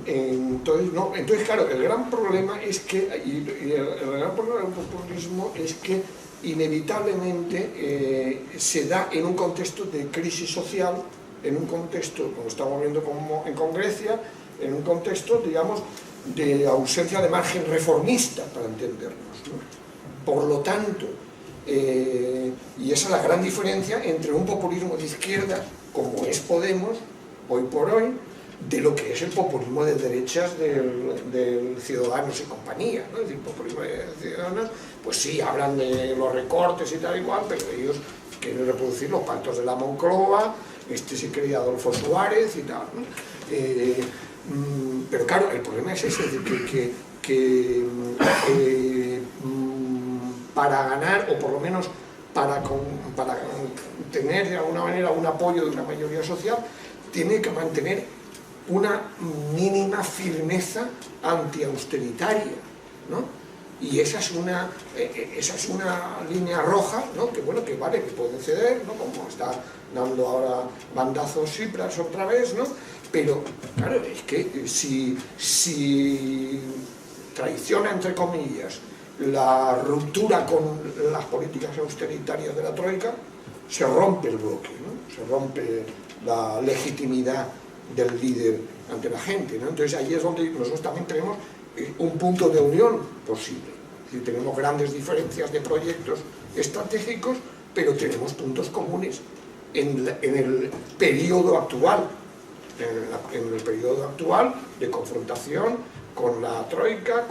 Entonces, claro, el gran problema es que, el gran problema del populismo es que inevitablemente se da en un contexto de crisis social, en un contexto, como estamos viendo con Grecia, en un contexto, digamos, de ausencia de margen reformista, para entendernos, ¿no? Por lo tanto, y esa es la gran diferencia entre un populismo de izquierda, como es Podemos, hoy por hoy, de lo que es el populismo de derechas del Ciudadanos y compañía, ¿no? Es decir, populismo de Ciudadanos, pues sí, hablan de los recortes y tal y cual, pero ellos quieren reproducir los pactos de la Moncloa, sí quería Adolfo Suárez y tal, ¿no? Pero claro, el problema es ese, es decir, que para ganar, o por lo menos para tener de alguna manera un apoyo de una mayoría social, tiene que mantener una mínima firmeza anti-austeritaria, ¿no? Y esa es una línea roja, ¿no? Que bueno, que vale, que pueden ceder, ¿no? Como está dando ahora bandazos Tsipras otra vez, ¿no? Pero claro, es que si traiciona, entre comillas, la ruptura con las políticas austeritarias de la Troika, se rompe el bloque, ¿no? Se rompe la legitimidad del líder ante la gente, ¿no? Entonces ahí es donde nosotros también tenemos un punto de unión posible. Es decir, tenemos grandes diferencias de proyectos estratégicos, pero tenemos puntos comunes en el periodo actual, en el periodo actual de confrontación con la Troika,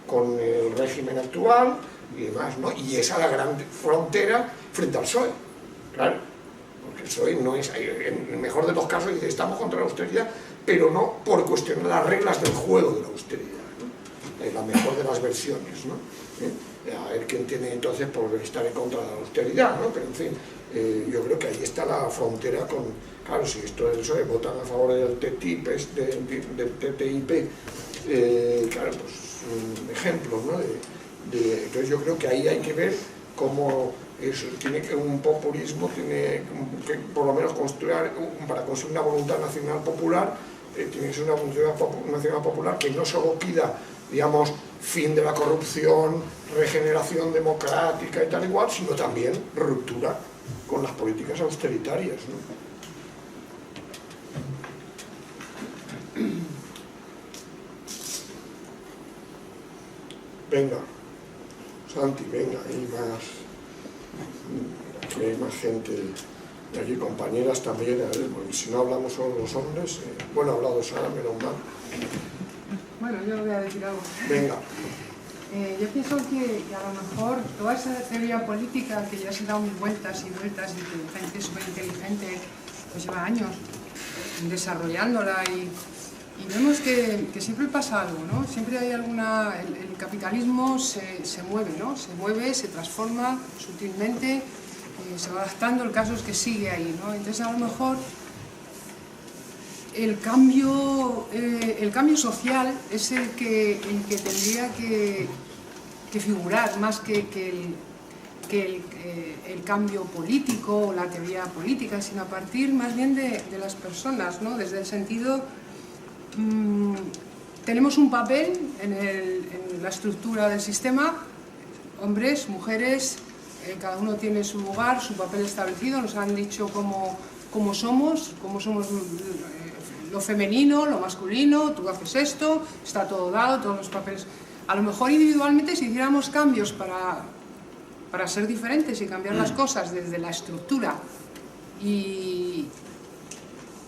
con el régimen actual y demás, ¿no? Y esa es la gran frontera frente al PSOE, claro, porque el PSOE no es, en el mejor de los casos, dice, estamos contra la austeridad, pero no por cuestionar las reglas del juego de la austeridad, ¿no? La mejor de las versiones, ¿no? A ver quién tiene entonces por estar en contra de la austeridad, ¿no? Pero en fin, yo creo que ahí está la frontera con, claro, si esto del PSOE votan a favor del TTIP, claro, pues un ejemplo, ¿no? Entonces yo creo que ahí hay que ver cómo tiene que un populismo tiene que por lo menos para construir una voluntad nacional popular, tiene que ser una voluntad nacional popular que no solo pida, digamos, fin de la corrupción, regeneración democrática y tal igual, sino también ruptura con las políticas austeritarias, ¿no? Venga, Santi, venga, hay más gente de aquí, compañeras también, porque si no hablamos solo los hombres, bueno, ha hablado Sara, menos mal. Bueno, yo voy a decir algo. Venga. Yo pienso que a lo mejor toda esa teoría política que ya se da mil vueltas y vueltas, y que gente súper inteligente pues lleva años desarrollándola y vemos que siempre pasa algo, ¿no? Siempre hay alguna... El capitalismo se mueve, ¿no? Se mueve, se transforma sutilmente, se va adaptando, el caso es que sigue ahí, ¿no? Entonces a lo mejor el cambio social es el que tendría que figurar más que el cambio político o la teoría política, sino a partir más bien de las personas, ¿no? Desde el sentido... tenemos un papel en la estructura del sistema, hombres, mujeres, cada uno tiene su lugar, su papel establecido, nos han dicho cómo somos lo femenino, lo masculino, tú haces esto, está todo dado, todos los papeles. A lo mejor individualmente si hiciéramos cambios para ser diferentes y cambiar las cosas desde la estructura. Y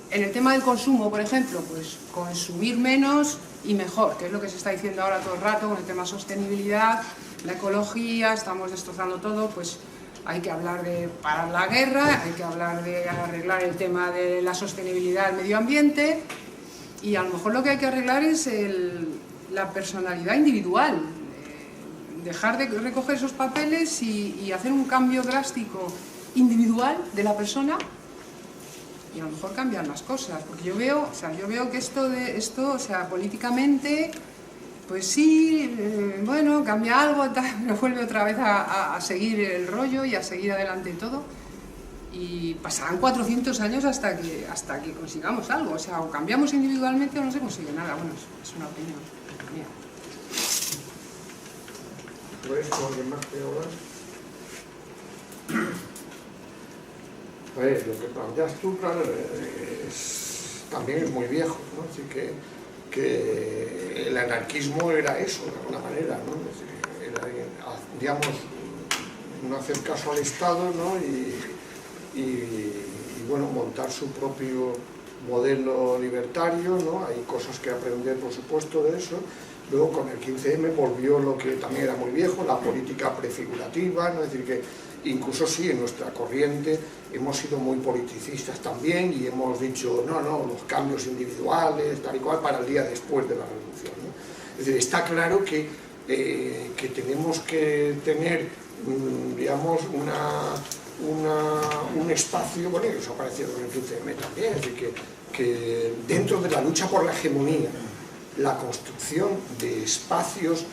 en el tema del consumo, por ejemplo, pues consumir menos y mejor, que es lo que se está diciendo ahora todo el rato con el tema sostenibilidad, la ecología, estamos destrozando todo, pues hay que hablar de parar la guerra, hay que hablar de arreglar el tema de la sostenibilidad del medio ambiente, y a lo mejor lo que hay que arreglar es la personalidad individual, dejar de recoger esos papeles y hacer un cambio drástico individual de la persona, y a lo mejor cambian las cosas, porque yo veo que esto, políticamente, pues sí, bueno, cambia algo, pero vuelve otra vez a seguir el rollo y a seguir adelante todo, y pasarán 400 años hasta que consigamos algo, o cambiamos individualmente o no se consigue nada. Bueno, es una opinión mía. ¿Puedes con alguien más que hablar? Pues lo que planteas tú, claro, también es muy viejo, ¿no? Así que el anarquismo era eso, de alguna manera, ¿no? Era, digamos, no hacer caso al Estado, ¿no? Y bueno, montar su propio modelo libertario, ¿no? Hay cosas que aprender, por supuesto, de eso. Luego con el 15M volvió lo que también era muy viejo, la política prefigurativa, ¿no? Es decir, que incluso sí, en nuestra corriente hemos sido muy politicistas también y hemos dicho, no, los cambios individuales, tal y cual, para el día después de la revolución, ¿no? Es decir, está claro que tenemos que tener, digamos, un espacio, bueno, y eso ha aparecido en el 15M también, es decir, que dentro de la lucha por la hegemonía, la construcción de espacios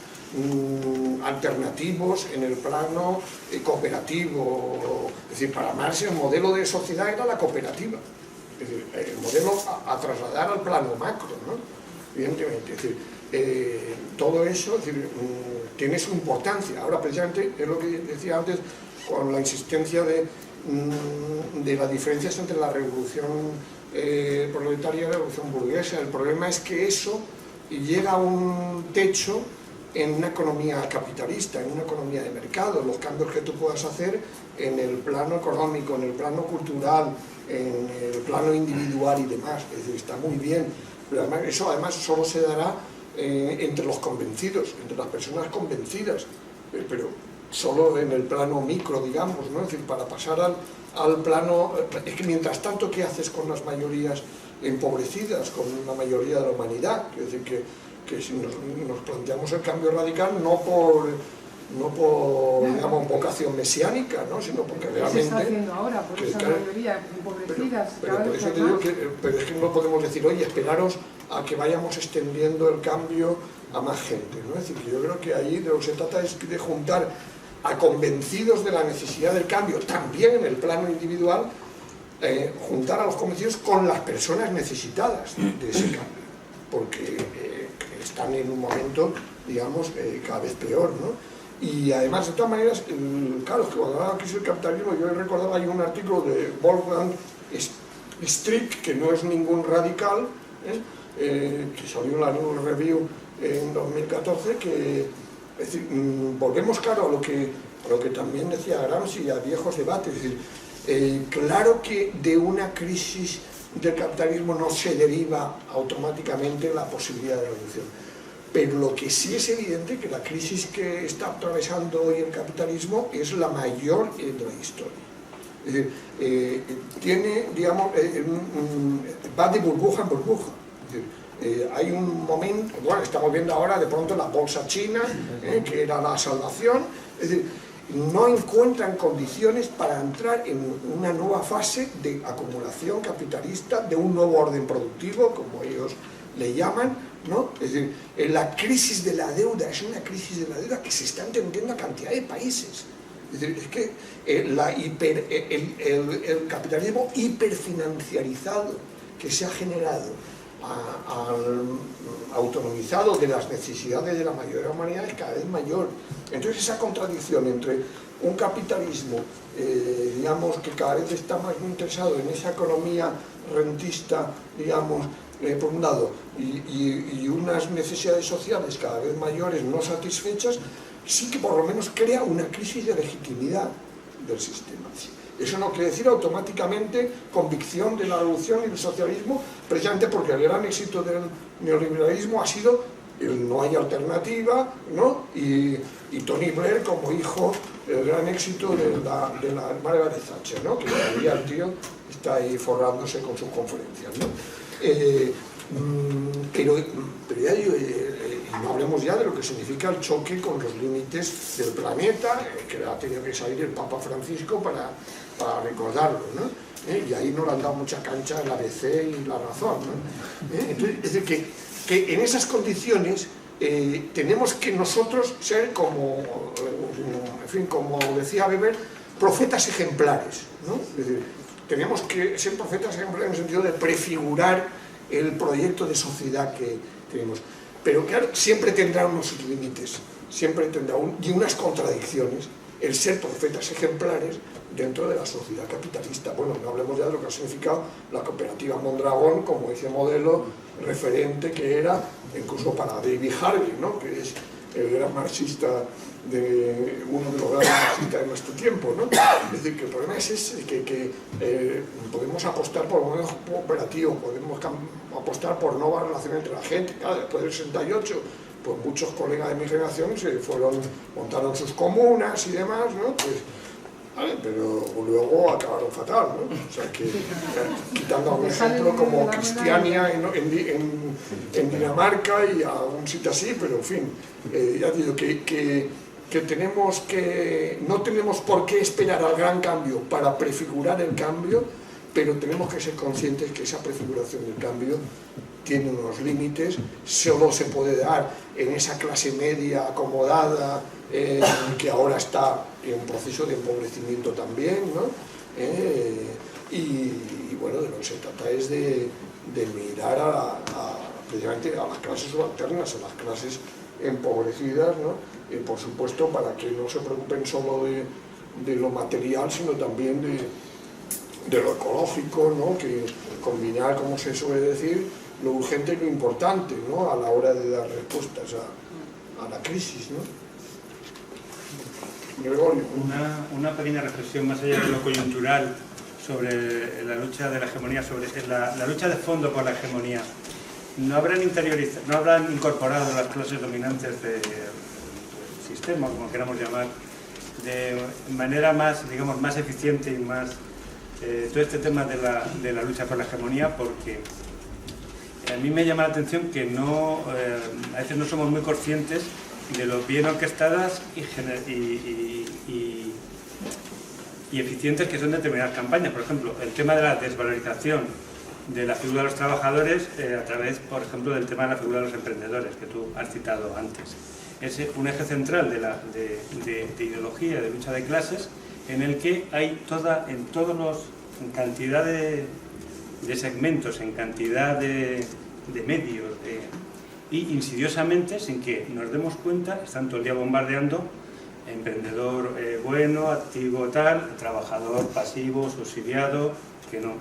alternativos en el plano cooperativo. Es decir, para Marx el modelo de sociedad era la cooperativa, es decir, el modelo a trasladar al plano macro, ¿no? Evidentemente, es decir, todo eso, es decir, tiene su importancia. Ahora, precisamente, es lo que decía antes, con la insistencia de las diferencias entre la revolución proletaria y la revolución burguesa. El problema es que eso llega a un techo en una economía capitalista, en una economía de mercado. Los cambios que tú puedas hacer en el plano económico, en el plano cultural, en el plano individual y demás, es decir, está muy bien, pero además, eso además solo se dará entre los convencidos, entre las personas convencidas, pero solo en el plano micro, digamos, ¿no? Es decir, para pasar al plano, es que mientras tanto, ¿qué haces con las mayorías empobrecidas, con la mayoría de la humanidad? Es decir, que si nos planteamos el cambio radical no por digamos, vocación mesiánica, ¿no? Sino porque realmente... ¿Qué se está haciendo ahora por esa mayoría empobrecidas? Pero por eso te digo pero es que no podemos decir, oye, esperaros a que vayamos extendiendo el cambio a más gente, ¿no? Es decir, que yo creo que ahí de lo que se trata es de juntar a convencidos de la necesidad del cambio, también en el plano individual, juntar a los convencidos con las personas necesitadas de ese cambio, porque están en un momento, digamos, cada vez peor, ¿no? Y además, de todas maneras, claro, que cuando hablaba de la crisis del capitalismo, yo he recordado ahí un artículo de Wolfgang Strick, que no es ningún radical, que salió en la New Review en 2014, que, es decir, volvemos, claro, a lo que también decía Gramsci, a viejos debates, es decir, claro que de una crisis del capitalismo no se deriva automáticamente la posibilidad de revolución, pero lo que sí es evidente es que la crisis que está atravesando hoy el capitalismo es la mayor de la historia. Es decir, tiene, digamos, va de burbuja en burbuja. Es decir, hay un momento, bueno, estamos viendo ahora de pronto la bolsa china, que era la salvación, es decir, no encuentran condiciones para entrar en una nueva fase de acumulación capitalista, de un nuevo orden productivo, como ellos le llaman, ¿no? Es decir, la crisis de la deuda es una crisis de la deuda que se está entendiendo a cantidad de países. Es decir, es que el capitalismo hiperfinanciarizado que se ha generado, autonomizado de las necesidades de la mayoría de la humanidad, es cada vez mayor. Entonces esa contradicción entre un capitalismo, digamos, que cada vez está más interesado en esa economía rentista, digamos, por un lado, y unas necesidades sociales cada vez mayores no satisfechas, sí que por lo menos crea una crisis de legitimidad del sistema. Eso no quiere decir automáticamente convicción de la revolución y del socialismo, precisamente porque el gran éxito del neoliberalismo ha sido el no hay alternativa, ¿no? Y Tony Blair como hijo, el gran éxito de la Margaret Thatcher, ¿no? Que todavía el tío está ahí forrándose con sus conferencias, ¿no? Pero ya digo, no hablemos ya de lo que significa el choque con los límites del planeta, que ha tenido que salir el Papa Francisco para recordarlo, ¿no? Y ahí no le han dado mucha cancha el ABC y la razón, ¿no? Entonces, es decir, que en esas condiciones tenemos que nosotros ser como, en fin, como decía Weber, profetas ejemplares, ¿no? Es decir, tenemos que ser profetas ejemplares en el sentido de prefigurar el proyecto de sociedad que tenemos. Pero claro, siempre tendrá unos límites, siempre tendrá y unas contradicciones el ser profetas ejemplares dentro de la sociedad capitalista. Bueno, no hablemos ya de lo que ha significado la cooperativa Mondragón como ese modelo referente que era, incluso para David Harvey, ¿no? Que es el gran marxista, uno de los grandes marxistas de nuestro tiempo, ¿no? Es decir, que el problema es ese, que podemos apostar por un modelo cooperativo, podemos apostar por nuevas relaciones entre la gente. Claro, después del 68, pues muchos colegas de mi generación montaron sus comunas y demás, ¿no? Pues, ¿vale? Pero luego acabaron fatal, ¿no? O sea, que quitando a un ejemplo como Cristiania en Dinamarca y a un sitio así, pero en fin, ya digo que no tenemos por qué esperar al gran cambio para prefigurar el cambio, pero tenemos que ser conscientes que esa prefiguración del cambio tiene unos límites, solo se puede dar en esa clase media acomodada, que ahora está en un proceso de empobrecimiento también, ¿no? Y bueno, de lo que se trata es de mirar precisamente a las clases subalternas, a las clases empobrecidas, ¿no? Por supuesto, para que no se preocupen solo de lo material, sino también de lo ecológico, ¿no? Que combinar, como se suele decir, lo urgente y lo importante, ¿no? A la hora de dar respuestas a la crisis, ¿no? Gregorio. Una pequeña reflexión más allá de lo coyuntural sobre la lucha de la hegemonía, sobre la lucha de fondo por la hegemonía. ¿No habrán incorporado las clases dominantes del sistema, como queramos llamar, de manera más, digamos, más eficiente y más todo este tema de la lucha por la hegemonía? Porque a mí me llama la atención que a veces no somos muy conscientes de lo bien orquestadas y eficientes que son determinadas campañas. Por ejemplo, el tema de la desvalorización de la figura de los trabajadores a través, por ejemplo, del tema de la figura de los emprendedores, que tú has citado antes. Es un eje central de ideología, de lucha de clases, en el que hay en cantidad de segmentos, en cantidad de medios, y insidiosamente, sin que nos demos cuenta, están todo el día bombardeando emprendedor bueno, activo tal, trabajador pasivo, subsidiado, que no.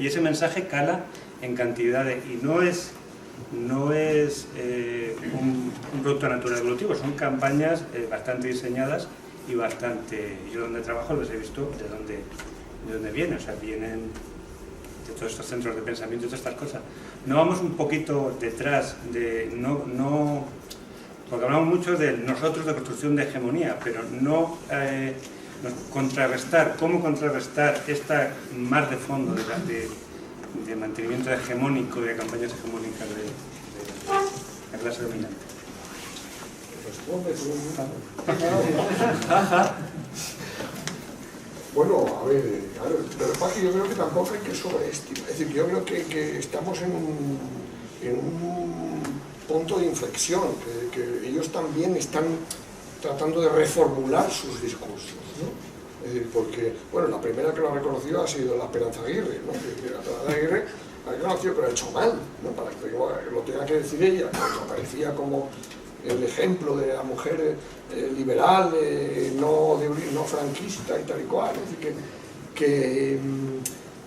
Y ese mensaje cala en cantidad y no es un producto natural evolutivo, son campañas bastante diseñadas y bastante... Yo donde trabajo los he visto de dónde vienen, o sea, vienen de todos estos centros de pensamiento y todas estas cosas. No vamos un poquito detrás de... porque hablamos mucho de nosotros de construcción de hegemonía, pero no contrarrestar, cómo contrarrestar esta mar de fondo de mantenimiento hegemónico, de campañas hegemónicas de la clase dominante. Bueno, a ver, claro, pero yo creo que tampoco hay que sobreestimar. Es decir, yo creo que estamos en un punto de inflexión, que ellos también están tratando de reformular sus discursos, ¿no? Es decir, porque, bueno, la primera que lo ha reconocido ha sido la Esperanza Aguirre, ¿no? Que la Esperanza Aguirre ha reconocido que lo ha hecho mal, ¿no? Para que lo tenga que decir ella, que aparecía como el ejemplo de la mujer liberal, no franquista y tal y cual. Es decir,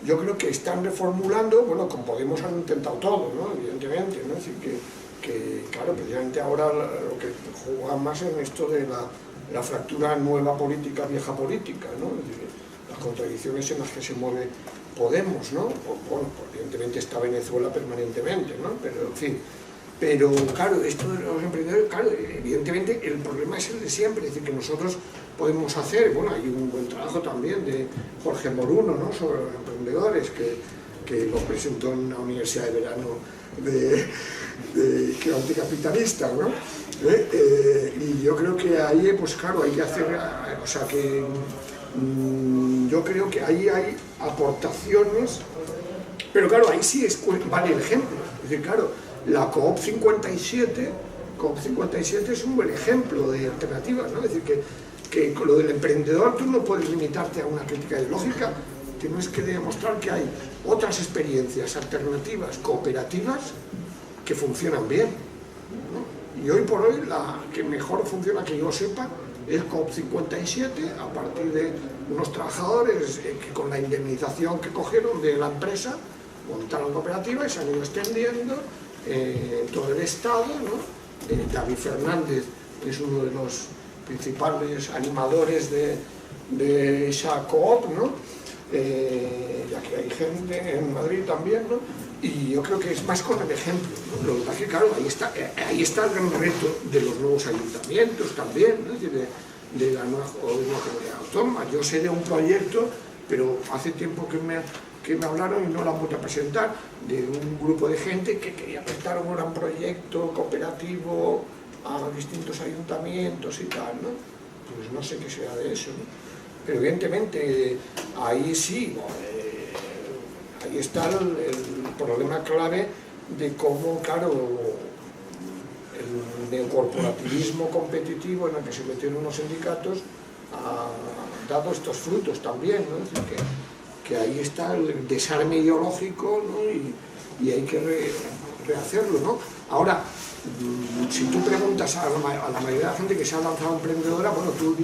yo creo que están reformulando, bueno, con Podemos han intentado todo, ¿no? Evidentemente, ¿no? Es decir, que claro, precisamente ahora lo que juega más en esto de la fractura nueva política, vieja política, ¿no? Es decir, las contradicciones en las que se mueve Podemos, ¿no? Bueno, evidentemente está Venezuela permanentemente, ¿no? Pero, en fin, pero claro, esto de los emprendedores, claro, evidentemente el problema es el de siempre, es decir, que nosotros podemos hacer, bueno, hay un buen trabajo también de Jorge Moruno, ¿no? Sobre los emprendedores, que lo presentó en la Universidad de Verano que era anticapitalista, ¿no? Y yo creo que ahí, pues claro, hay que hacer, o sea que yo creo que ahí hay aportaciones, pero claro, ahí sí vale el ejemplo, es decir, claro, la COP57 es un buen ejemplo de alternativas, ¿no? Es decir, que con lo del emprendedor tú no puedes limitarte a una crítica ideológica, tienes que demostrar que hay otras experiencias alternativas, cooperativas, que funcionan bien, ¿no? Y hoy por hoy la que mejor funciona, que yo sepa, es COP57, a partir de unos trabajadores que con la indemnización que cogieron de la empresa montaron cooperativa y se han ido extendiendo en todo el estado, ¿no? David Fernández es uno de los principales animadores de esa coop, ¿no? Ya que hay gente en Madrid también, ¿no? Y yo creo que es más con el ejemplo, ¿no? Lo que pasa es que, claro, ahí está el gran reto de los nuevos ayuntamientos también, ¿no? Es decir, de la nueva comunidad autónoma. Yo sé de un proyecto, pero hace tiempo que me hablaron y no lo han vuelto a presentar, de un grupo de gente que quería prestar un gran proyecto cooperativo a distintos ayuntamientos y tal, ¿no? Pues no sé qué será de eso, ¿no? Pero evidentemente ahí sí, ahí está el problema clave de cómo, claro, el neocorporativismo competitivo en el que se metieron los sindicatos ha dado estos frutos también, ¿no? Es decir, que ahí está el desarme ideológico, ¿no? Y hay que rehacerlo, ¿no? Ahora, si tú preguntas a la mayoría de la gente que se ha lanzado emprendedora, bueno, tú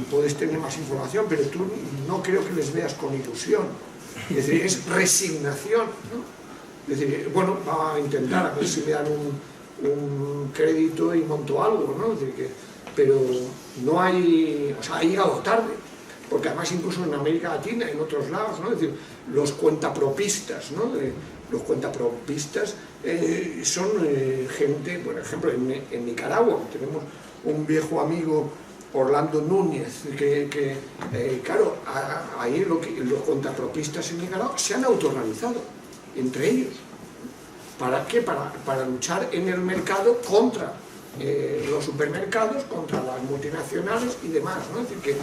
puedes tener más información, pero tú no creo que les veas con ilusión. Es decir, es resignación, ¿no? Es decir, bueno, va a intentar a ver si me dan un crédito y monto algo, ¿no? Es decir, pero no hay, o sea, ha llegado tarde, porque además incluso en América Latina, en otros lados, ¿no? Es decir, los cuentapropistas, ¿no? Los cuentapropistas son gente, por ejemplo, en Nicaragua tenemos un viejo amigo, Orlando Núñez, claro, ahí los cuentapropistas en Nicaragua se han autoorganizado entre ellos. ¿Para qué? Para luchar en el mercado contra los supermercados, contra las multinacionales y demás, ¿no? Es decir,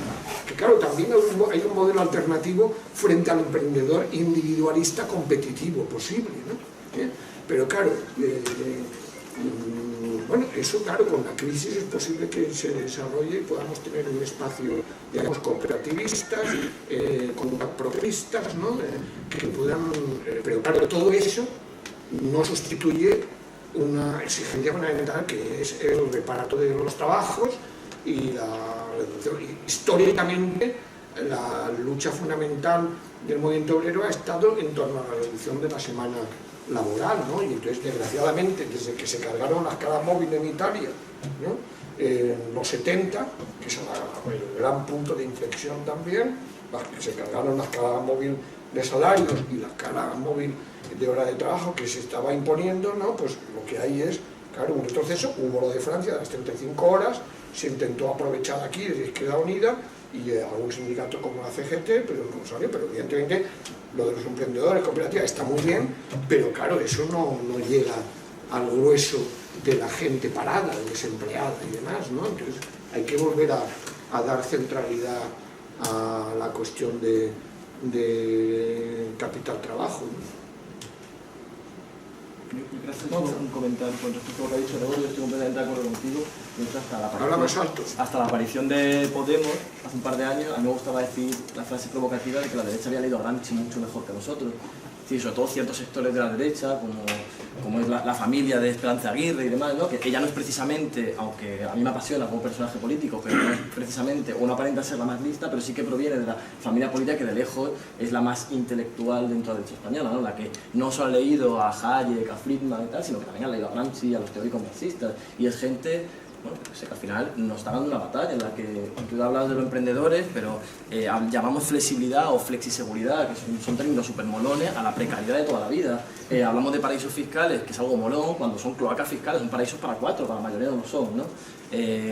que claro, también hay un modelo alternativo frente al emprendedor individualista competitivo posible, ¿no? Pero claro, bueno, eso claro, con la crisis es posible que se desarrolle y podamos tener un espacio, digamos, cooperativistas, contrapropistas, ¿no? Que puedan, pero claro, todo eso no sustituye una exigencia fundamental que es el reparto de los trabajos y la reducción. Históricamente, la lucha fundamental del movimiento obrero ha estado en torno a la reducción de la semana laboral, ¿no? Y entonces, desgraciadamente, desde que se cargaron las caras móviles en Italia, ¿no? En los 70, que es el gran punto de inflexión también, que se cargaron las caras móviles de salarios y la escala móvil de hora de trabajo que se estaba imponiendo, ¿no? Pues lo que hay es, claro, un retroceso. Hubo lo de Francia de las 35 horas, se intentó aprovechar aquí desde Izquierda Unida y algún sindicato como la CGT, pero no salió. Pero evidentemente lo de los emprendedores, cooperativas, está muy bien, pero claro, eso no llega al grueso de la gente parada, desempleada y demás, ¿no? Entonces hay que volver a dar centralidad a la cuestión de capital-trabajo, ¿no? Gracias por un comentario con respecto a lo que ha dicho Gregorio. Yo estoy completamente de acuerdo contigo. Habla más alto. Hasta la aparición de Podemos, hace un par de años, a mí me gustaba decir la frase provocativa de que la derecha había leído a Gramsci mucho mejor que nosotros. Es decir, sobre todo ciertos sectores de la derecha, como es la familia de Esperanza Aguirre y demás, ¿no? Que ella no es precisamente, aunque a mí me apasiona como personaje político, pero no es precisamente, o no aparenta ser la más lista, pero sí que proviene de la familia política que de lejos es la más intelectual dentro de la derecha española, ¿no? La que no solo ha leído a Hayek, a Friedman y tal, sino que también ha leído a Gramsci, a los teóricos marxistas, y es gente, bueno, que al final nos está dando una batalla en la que tú hablas de los emprendedores, pero llamamos flexibilidad o flexiseguridad, que son términos súper molones, a la precariedad de toda la vida. Hablamos de paraísos fiscales, que es algo molón, cuando son cloacas fiscales, son paraísos para 4, para la mayoría no lo son, ¿no?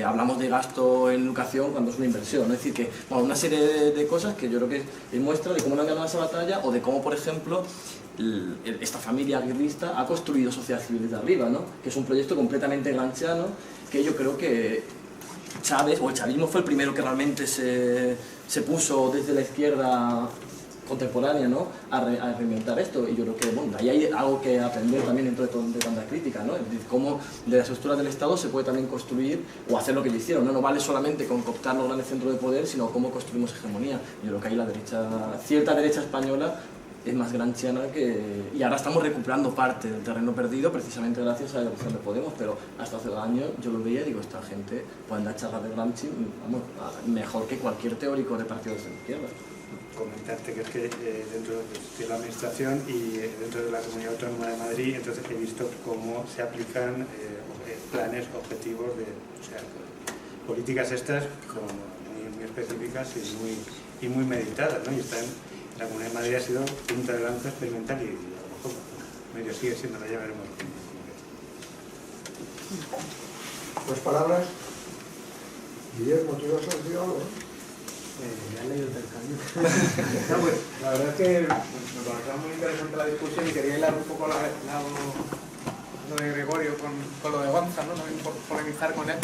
Hablamos de gasto en educación cuando es una inversión, ¿no? Es decir, que bueno, una serie de cosas que yo creo que es muestra de cómo no han ganado esa batalla o de cómo, por ejemplo, esta familia aguirrista ha construido sociedad civil desde arriba, ¿no? Que es un proyecto completamente gramsciano, que yo creo que Chávez, o el chavismo, fue el primero que realmente se puso desde la izquierda contemporánea, ¿no? a reinventar esto, y yo creo que bueno, ahí hay algo que aprender también dentro de tanta crítica, ¿no? Es decir, cómo de las estructuras del Estado se puede también construir o hacer lo que ellos hicieron, ¿no? No vale solamente con cooptar los grandes centros de poder, sino cómo construimos hegemonía. Yo creo que ahí la derecha, cierta derecha española es más gramsciana que... Y ahora estamos recuperando parte del terreno perdido precisamente gracias a la evolución de Podemos, pero hasta hace 2 años yo lo veía y digo, esta gente puede andar charlas de Gramsci, vamos, mejor que cualquier teórico de partidos de izquierda. Comentarte que es que dentro de la administración y dentro de la Comunidad Autónoma de Madrid, entonces he visto cómo se aplican planes, objetivos, o sea, políticas estas como muy específicas y muy meditadas, ¿no? Y están, la Comunidad de Madrid ha sido punta de lanza experimental y a lo mejor medio sigue siendo, ya veremos. Pues palabras. Guillermo, ¿tú ibas a decir algo? Ya he leído el cambio. No, pues la verdad es que me parecía muy interesante la discusión y quería hilar un poco lo de Gregorio con lo de Gonza, ¿no? También por polemizar con él.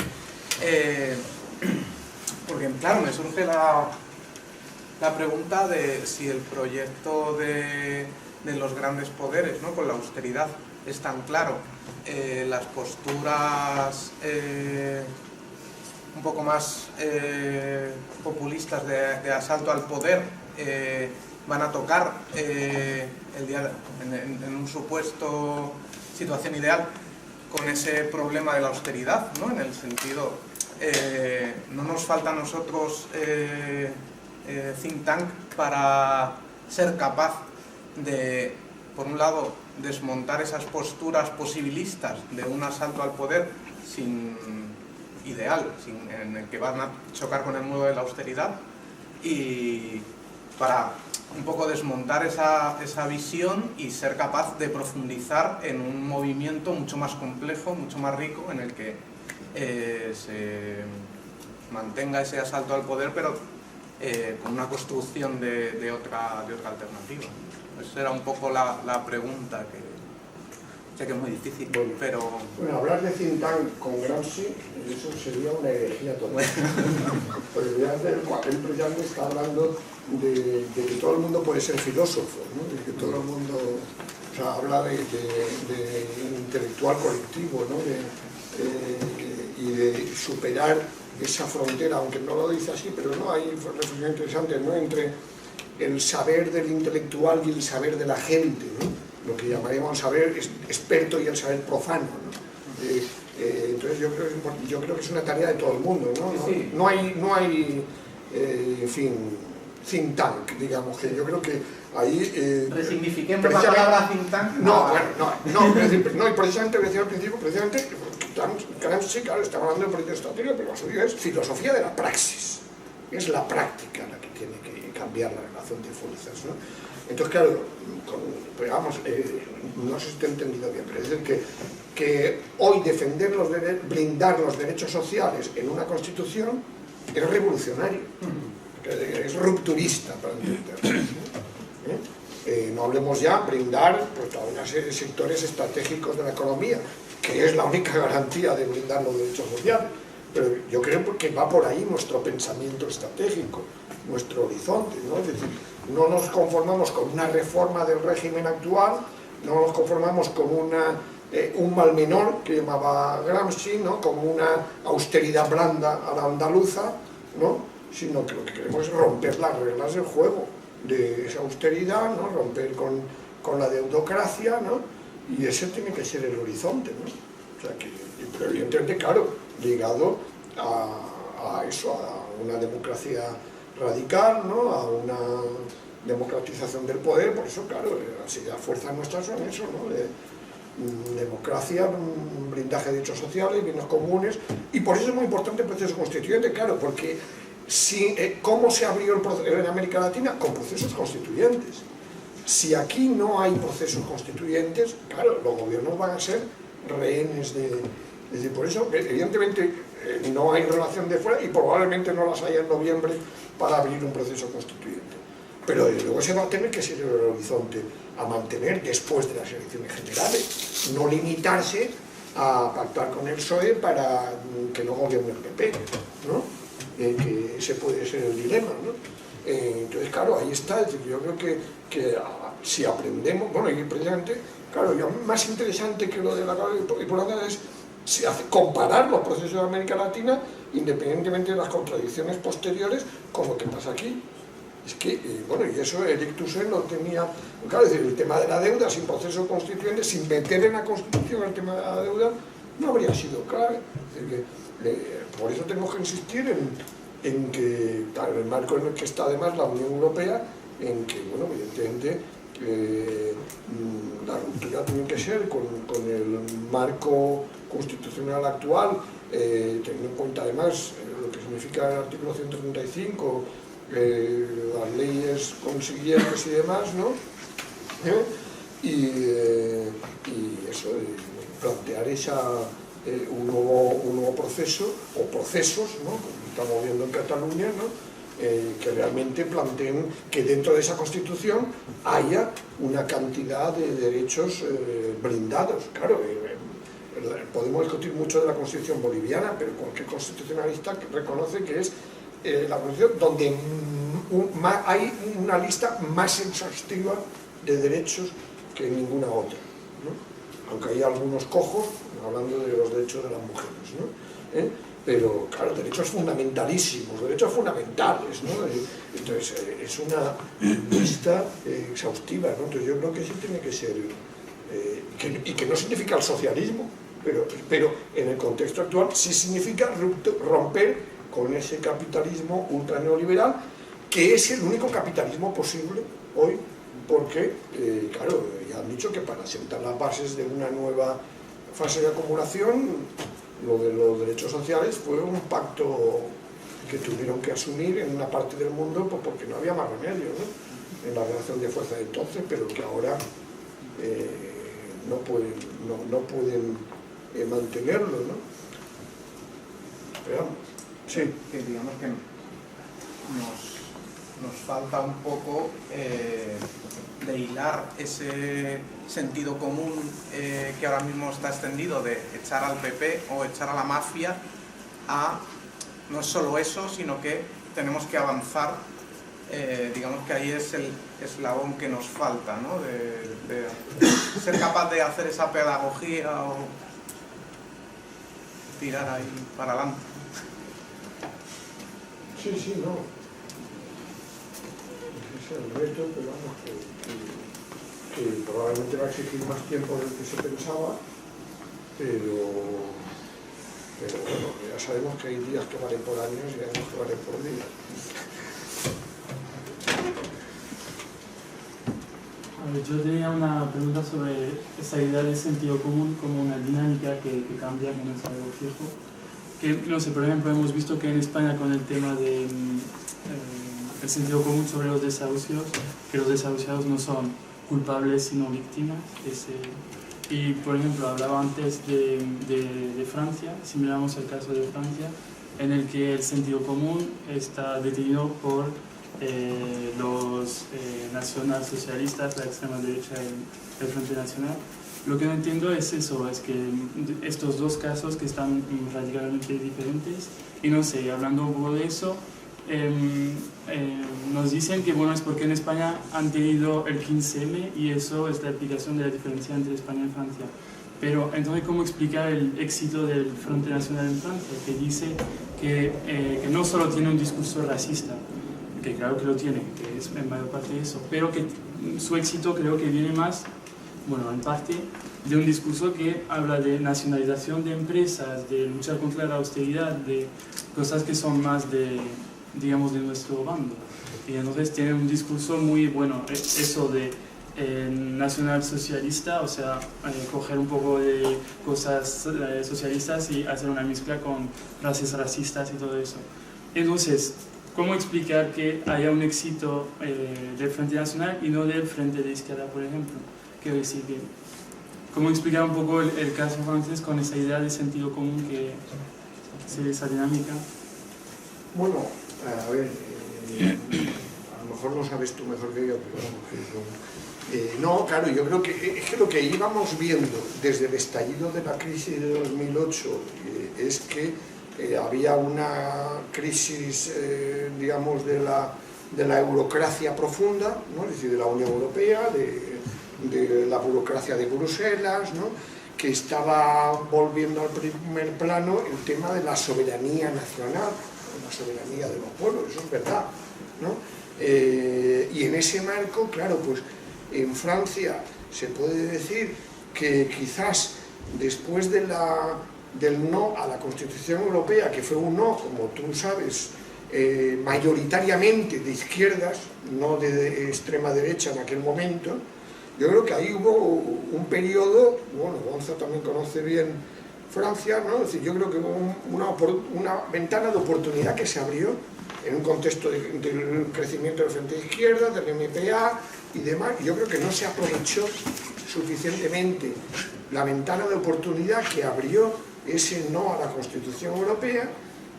Porque claro, me surge la pregunta de si el proyecto de los grandes poderes, ¿no? Con la austeridad es tan claro, las posturas un poco más populistas de asalto al poder van a tocar el día en un supuesto situación ideal con ese problema de la austeridad, ¿no? En el sentido, no nos falta a nosotros think tank para ser capaz de, por un lado, desmontar esas posturas posibilistas de un asalto al poder ideal, en el que van a chocar con el muro de la austeridad, y para un poco desmontar esa visión y ser capaz de profundizar en un movimiento mucho más complejo, mucho más rico, en el que se mantenga ese asalto al poder, pero con una construcción de otra alternativa. Esa era un poco la pregunta, que sé que es muy difícil, bueno, pero... Bueno, hablar de think tank con Gramsci, eso sería una herejía total. Porque él precisamente está hablando de que todo el mundo puede ser filósofo, ¿no? De que todo el mundo... O sea, habla de intelectual colectivo, ¿no? Y de superar esa frontera, aunque no lo dice así, pero no, hay reflexiones interesantes, ¿no? Entre el saber del intelectual y el saber de la gente, ¿no? Lo que llamaríamos el saber experto y el saber profano, ¿no? Entonces yo creo que es una tarea de todo el mundo, ¿no? Sí. No hay en fin, think tank, digamos, que yo creo que ahí... resignifiquemos la palabra think tank. No, y precisamente, decía al principio, Gramsci, claro, estaba hablando del proyecto estratégico, pero lo suyo es filosofía de la praxis, es la práctica la que tiene que cambiar la relación de fuerzas, ¿no? Entonces, claro, digamos, no sé si te he entendido bien, pero es decir que hoy defender blindar los derechos sociales en una constitución es revolucionario, es rupturista, para entenderlo, ¿no? No hablemos ya blindar pues, a una serie de sectores estratégicos de la economía, que es la única garantía de blindar los derechos sociales, pero yo creo que va por ahí nuestro pensamiento estratégico, nuestro horizonte, ¿no? Es decir, no nos conformamos con una reforma del régimen actual, no nos conformamos con un mal menor, que llamaba Gramsci, ¿no? Como una austeridad blanda a la andaluza, ¿no? Sino que lo que queremos es romper las reglas del juego de esa austeridad, ¿no? Romper con la deutocracia, ¿no? Y ese tiene que ser el horizonte, ¿no? O sea que, pero evidentemente, claro, ligado a eso, a una democracia radical, ¿no? A una democratización del poder. Por eso, claro, así las fuerzas nuestras son eso, ¿no? Democracia, un blindaje de derechos sociales, bienes comunes, y por eso es muy importante el proceso constituyente, claro, porque ¿cómo se abrió el proceso en América Latina? Con procesos constituyentes. Si aquí no hay procesos constituyentes, claro, los gobiernos van a ser rehenes de por eso, evidentemente, no hay relación de fuera y probablemente no las haya en noviembre para abrir un proceso constituyente. Pero desde luego ese va a tener que ser el horizonte a mantener después de las elecciones generales, no limitarse a pactar con el PSOE para que no gobierne el PP, ¿no? Que ese puede ser el dilema, ¿no? Entonces, claro, ahí está. Es decir, yo creo que si aprendemos, bueno, y precisamente, claro, lo más interesante que lo de la Irlanda es comparar los procesos de América Latina, independientemente de las contradicciones posteriores, con lo que pasa aquí. Es que, bueno, y eso Erik Toussaint lo tenía, claro, es decir, el tema de la deuda sin proceso constituyente, sin meter en la Constitución el tema de la deuda, no habría sido clave. Es decir, que, por eso tenemos que insistir en que, claro, en el marco en el que está además la Unión Europea, en que, bueno, evidentemente, la ruptura tiene que ser con el marco constitucional actual, teniendo en cuenta además lo que significa el artículo 135, las leyes consiguientes y demás, ¿no? Y eso, plantear un nuevo proceso, o procesos, ¿no? Como estamos viendo en Cataluña, ¿no? Que realmente planteen que dentro de esa Constitución haya una cantidad de derechos blindados. Claro, podemos discutir mucho de la Constitución boliviana, pero cualquier constitucionalista reconoce que es la Constitución donde hay una lista más exhaustiva de derechos que ninguna otra, ¿no? Aunque hay algunos cojos, hablando de los derechos de las mujeres, ¿no? Pero, claro, derechos fundamentalísimos, derechos fundamentales, ¿no? Entonces, es una lista exhaustiva, ¿no? Entonces, yo creo que sí tiene que ser, y que no significa el socialismo, pero en el contexto actual sí significa romper con ese capitalismo ultraneoliberal, que es el único capitalismo posible hoy, porque, claro, ya han dicho que para sentar las bases de una nueva fase de acumulación, lo de los derechos sociales fue un pacto que tuvieron que asumir en una parte del mundo, pues porque no había más remedio, ¿no? En la relación de fuerza de entonces, pero que ahora no pueden mantenerlo, ¿no? Veamos. Sí. Que digamos que nos falta un poco de hilar ese sentido común que ahora mismo está extendido de echar al PP o echar a la mafia a no es solo eso, sino que tenemos que avanzar, digamos que ahí es el eslabón que nos falta, ¿no? De ser capaz de hacer esa pedagogía o tirar ahí para adelante. Sí, no. Ese es el reto, pero vamos, que probablemente va a exigir más tiempo del que se pensaba, pero bueno, ya sabemos que hay días que valen por años y años que valen por días. Yo tenía una pregunta sobre esa idea de sentido común como una dinámica que cambia, que no es algo fijo. Que, no sé, por ejemplo, hemos visto que en España con el tema de el sentido común sobre los desahucios, que los desahuciados no son culpables sino víctimas. Y, por ejemplo, hablaba antes de Francia, si miramos el caso de Francia, en el que el sentido común está detenido por los nacionalsocialistas, la extrema derecha y el Frente Nacional. Lo que no entiendo es eso, es que estos dos casos que están radicalmente diferentes, y no sé, hablando un poco de eso, nos dicen que bueno, es porque en España han tenido el 15M y eso es la explicación de la diferencia entre España y Francia. Pero entonces, ¿cómo explicar el éxito del Frente Nacional en Francia? Que dice que no solo tiene un discurso racista, que claro que lo tiene, que es en mayor parte eso, pero que su éxito creo que viene más, bueno, en parte, de un discurso que habla de nacionalización de empresas, de luchar contra la austeridad, de cosas que son más de, digamos, de nuestro bando. Y entonces tiene un discurso muy bueno, eso de nacional socialista, o sea, coger un poco de cosas socialistas y hacer una mezcla con frases racistas y todo eso. Entonces, ¿cómo explicar que haya un éxito del Frente Nacional y no del Frente de Izquierda, por ejemplo? Quiero decir que, ¿cómo explicar un poco el caso francés con esa idea de sentido común que esa dinámica? Bueno, a ver, a lo mejor lo sabes tú mejor que yo, pero vamos, no, claro, yo creo que es que lo que íbamos viendo desde el estallido de la crisis de 2008 es que había una crisis, digamos, de la eurocracia profunda, ¿no? Es decir, de la Unión Europea, de la burocracia de Bruselas, ¿no? Que estaba volviendo al primer plano el tema de la soberanía nacional, la soberanía de los pueblos, eso es verdad, ¿no? Y en ese marco, claro, pues en Francia se puede decir que quizás después del no a la Constitución Europea, que fue un no, como tú sabes, mayoritariamente de izquierdas, no de extrema derecha en aquel momento, yo creo que ahí hubo un periodo, bueno, Gonza también conoce bien Francia, ¿no? Es decir, yo creo que hubo una ventana de oportunidad que se abrió en un contexto del crecimiento del Frente de Izquierda, del MPA y demás, y yo creo que no se aprovechó suficientemente la ventana de oportunidad que abrió ese no a la Constitución Europea,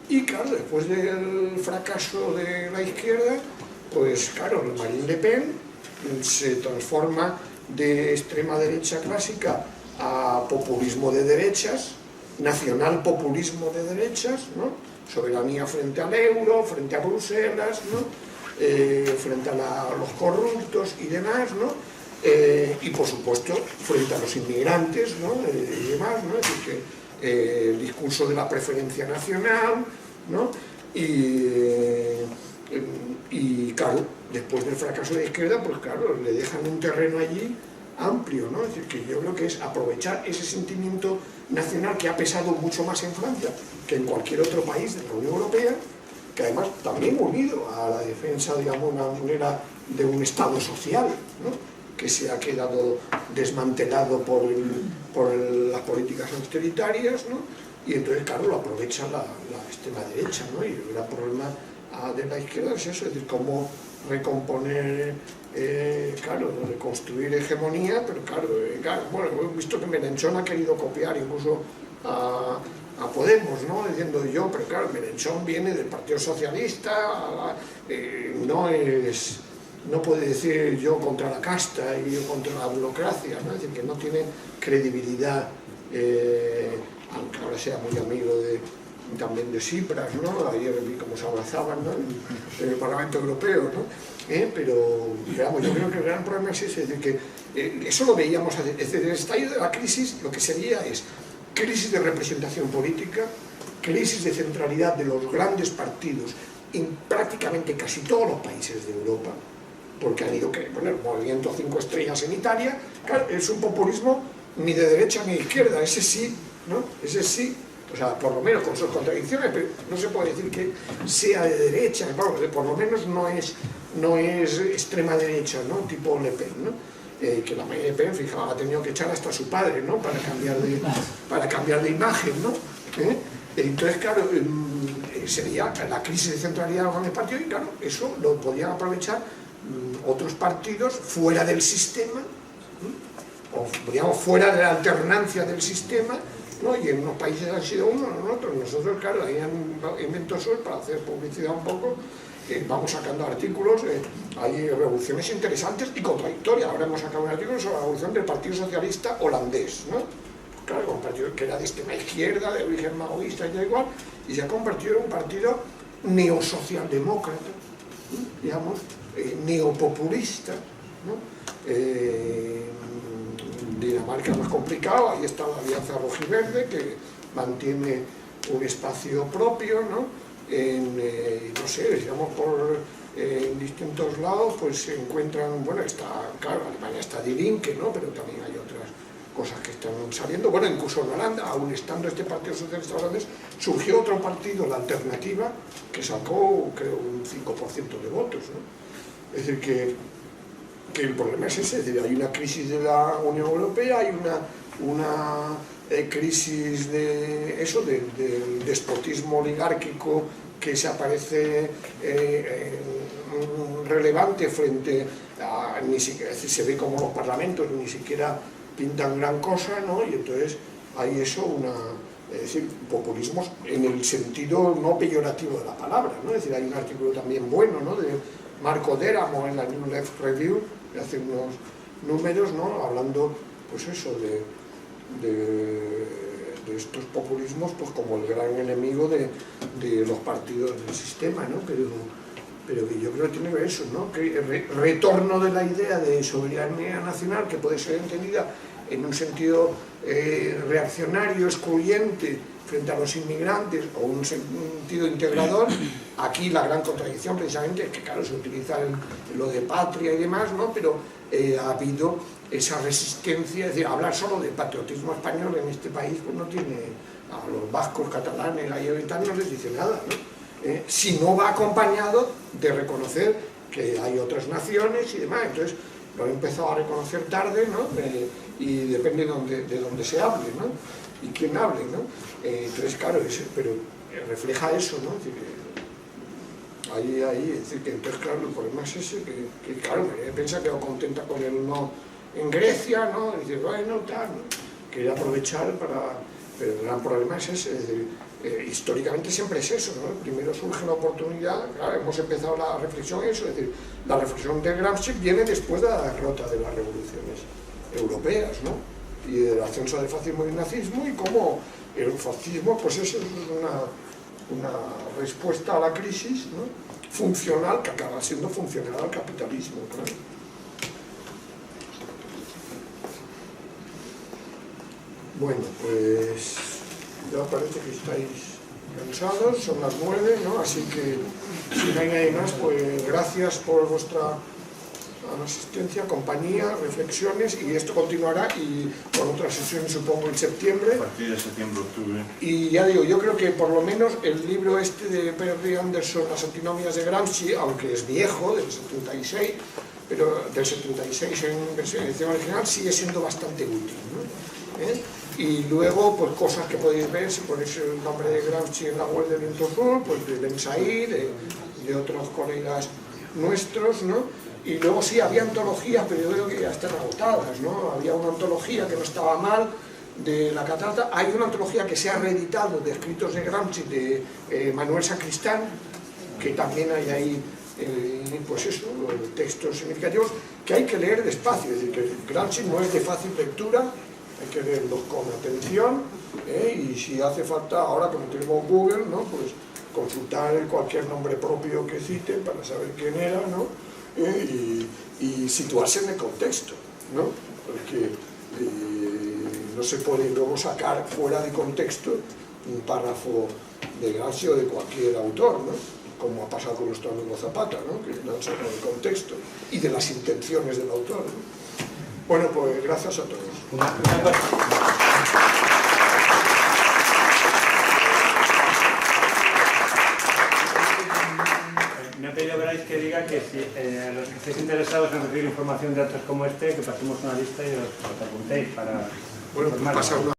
y claro, después del fracaso de la izquierda, pues claro, Marine Le Pen se transforma de extrema derecha clásica a populismo de derechas, nacional populismo de derechas, ¿no? Soberanía frente al euro, frente a Bruselas, ¿no? Frente a los corruptos y demás, ¿no? Y por supuesto frente a los inmigrantes, ¿no? Y demás, ¿no? Es decir, que el discurso de la preferencia nacional, ¿no? Y claro, después del fracaso de la izquierda, pues claro, le dejan un terreno allí amplio, ¿no? Es decir, que yo creo que es aprovechar ese sentimiento nacional que ha pesado mucho más en Francia que en cualquier otro país de la Unión Europea, que además también unido a la defensa, digamos, de una manera de un Estado social, ¿no? Que se ha quedado desmantelado por las políticas austeritarias, ¿no? Y entonces, claro, lo aprovecha la extrema derecha, ¿no? Y el gran problema de la izquierda es eso, es decir, cómo recomponer, claro, reconstruir hegemonía, pero claro, bueno, hemos visto que Mélenchon ha querido copiar incluso a Podemos, ¿no? Diciendo yo, pero claro, Mélenchon viene del Partido Socialista, no puede decir yo contra la casta y yo contra la burocracia, ¿no? Es decir, que no tiene credibilidad, aunque ahora sea muy amigo también de Tsipras, ¿no? Ayer vi cómo se abrazaban, ¿no? En el Parlamento Europeo, ¿no? Pero vamos, yo creo que el gran problema es ese, es decir, que eso lo veíamos, es decir, el estallido de la crisis lo que sería es crisis de representación política, crisis de centralidad de los grandes partidos en prácticamente casi todos los países de Europa, porque han ido a poner movimiento 5 estrellas en Italia, claro, es un populismo ni de derecha ni de izquierda, ese sí, ¿no? Ese sí, o sea, por lo menos con sus contradicciones, pero no se puede decir que sea de derecha, por lo menos no es extrema derecha, ¿no? Tipo Le Pen, ¿no? Que la Marine Le Pen, fijaos, ha tenido que echar hasta a su padre, ¿no? Para cambiar de imagen, ¿no? Entonces, claro, sería la crisis de centralidad con el partido, y claro, eso lo podían aprovechar otros partidos fuera del sistema, ¿no? O digamos fuera de la alternancia del sistema, ¿no? Y en unos países han sido unos, en otros. Nosotros, claro, ahí en Ventosol, para hacer publicidad un poco, vamos sacando artículos, hay revoluciones interesantes y contradictorias. Ahora hemos sacado un artículo sobre la revolución del Partido Socialista holandés, ¿no? Claro, un partido que era de extrema izquierda, de origen maoísta y tal igual, y se ha convertido en un partido neosocialdemócrata, ¿no? Digamos, neopopulista, ¿no? Dinamarca es más complicado, ahí está la Alianza Rojiverde, que mantiene un espacio propio, ¿no? no sé, digamos, en distintos lados, pues se encuentran, bueno, está, claro, Alemania está Die Linke, ¿no? Pero también hay otras cosas que están saliendo. Bueno, incluso en Holanda, aún estando este Partido Socialista holandés, surgió otro partido, la Alternativa, que sacó, creo, un 5% de votos, ¿no? Es decir, que el problema es ese, es decir, hay una crisis de la Unión Europea, hay una crisis de eso, del despotismo oligárquico que se aparece relevante frente a, ni siquiera, es decir, se ve como los parlamentos ni siquiera pintan gran cosa, ¿no? Y entonces hay eso, es decir, populismos en el sentido no peyorativo de la palabra, ¿no? Es decir, hay un artículo también bueno, ¿no? De Marco Deramo en la New Left Review, que hace unos números, ¿no? Hablando, pues eso, de estos populismos, pues como el gran enemigo de los partidos del sistema, ¿no? Pero que yo creo que tiene que ver eso, ¿no? Que el retorno de la idea de soberanía nacional, que puede ser entendida en un sentido reaccionario, excluyente frente a los inmigrantes, o un sentido integrador. Aquí la gran contradicción precisamente es que, claro, se utiliza lo de patria y demás, ¿no? Pero ha habido esa resistencia, es decir, hablar solo de patriotismo español en este país, pues no tiene, a los vascos, catalanes, gallegos no les dice nada, ¿no? Si no va acompañado de reconocer que hay otras naciones y demás. Entonces lo he empezado a reconocer tarde, ¿no? Y depende de dónde se hable, ¿no? Y quién hable, ¿no? Entonces, claro, pero refleja eso, ¿no? Es decir, es decir, que entonces, claro, el problema es ese, que claro, me piensa que contenta con el no en Grecia, ¿no? Y dice, bueno, tal, ¿no? Quería aprovechar pero el gran problema es ese, es decir, históricamente siempre es eso, ¿no? Primero surge la oportunidad, claro, hemos empezado la reflexión en eso, es decir, la reflexión de Gramsci viene después de la derrota de las revoluciones europeas, ¿no? Y del ascenso del fascismo y el nazismo, y cómo el fascismo, pues eso es una respuesta a la crisis, ¿no? Funcional, que acaba siendo funcional al capitalismo, claro. Bueno, pues ya parece que estáis cansados, son las 9, ¿no? Así que si no hay nadie más, pues gracias por vuestra asistencia, compañía, reflexiones, y esto continuará y con otras sesiones supongo en septiembre. A partir de septiembre, octubre. Y ya digo, yo creo que por lo menos el libro este de Perry Anderson, Las antinomias de Gramsci, aunque es viejo, del 76, pero del 76 en versión edición original, sigue siendo bastante útil, ¿no? Y luego, pues cosas que podéis ver, si ponéis el nombre de Gramsci en la web de Viento Sur, pues de Ben Said, de otros colegas nuestros, ¿no? Y luego sí, había antologías, pero yo creo que ya están agotadas, ¿no? Había una antología que no estaba mal, de la catarata. Hay una antología que se ha reeditado de escritos de Gramsci, de Manuel Sacristán, que también hay ahí, pues eso, textos significativos, que hay que leer despacio, es decir, que Gramsci no es de fácil lectura, hay que leerlo con atención, y si hace falta, ahora como tenemos Google, ¿no? Pues consultar cualquier nombre propio que cite para saber quién era, ¿no? Y situarse en el contexto, ¿no? Porque no se puede luego sacar fuera de contexto un párrafo de Gramsci o de cualquier autor, ¿no? Como ha pasado con nuestro amigo Zapata, ¿no? Que lo han sacado del contexto y de las intenciones del autor, ¿no? Bueno, pues gracias a todos. Me ha pedido Bryce que diga que si a los que estéis interesados en recibir información de datos como este, que pasemos una lista y os apuntéis para... Bueno, pues pasa una...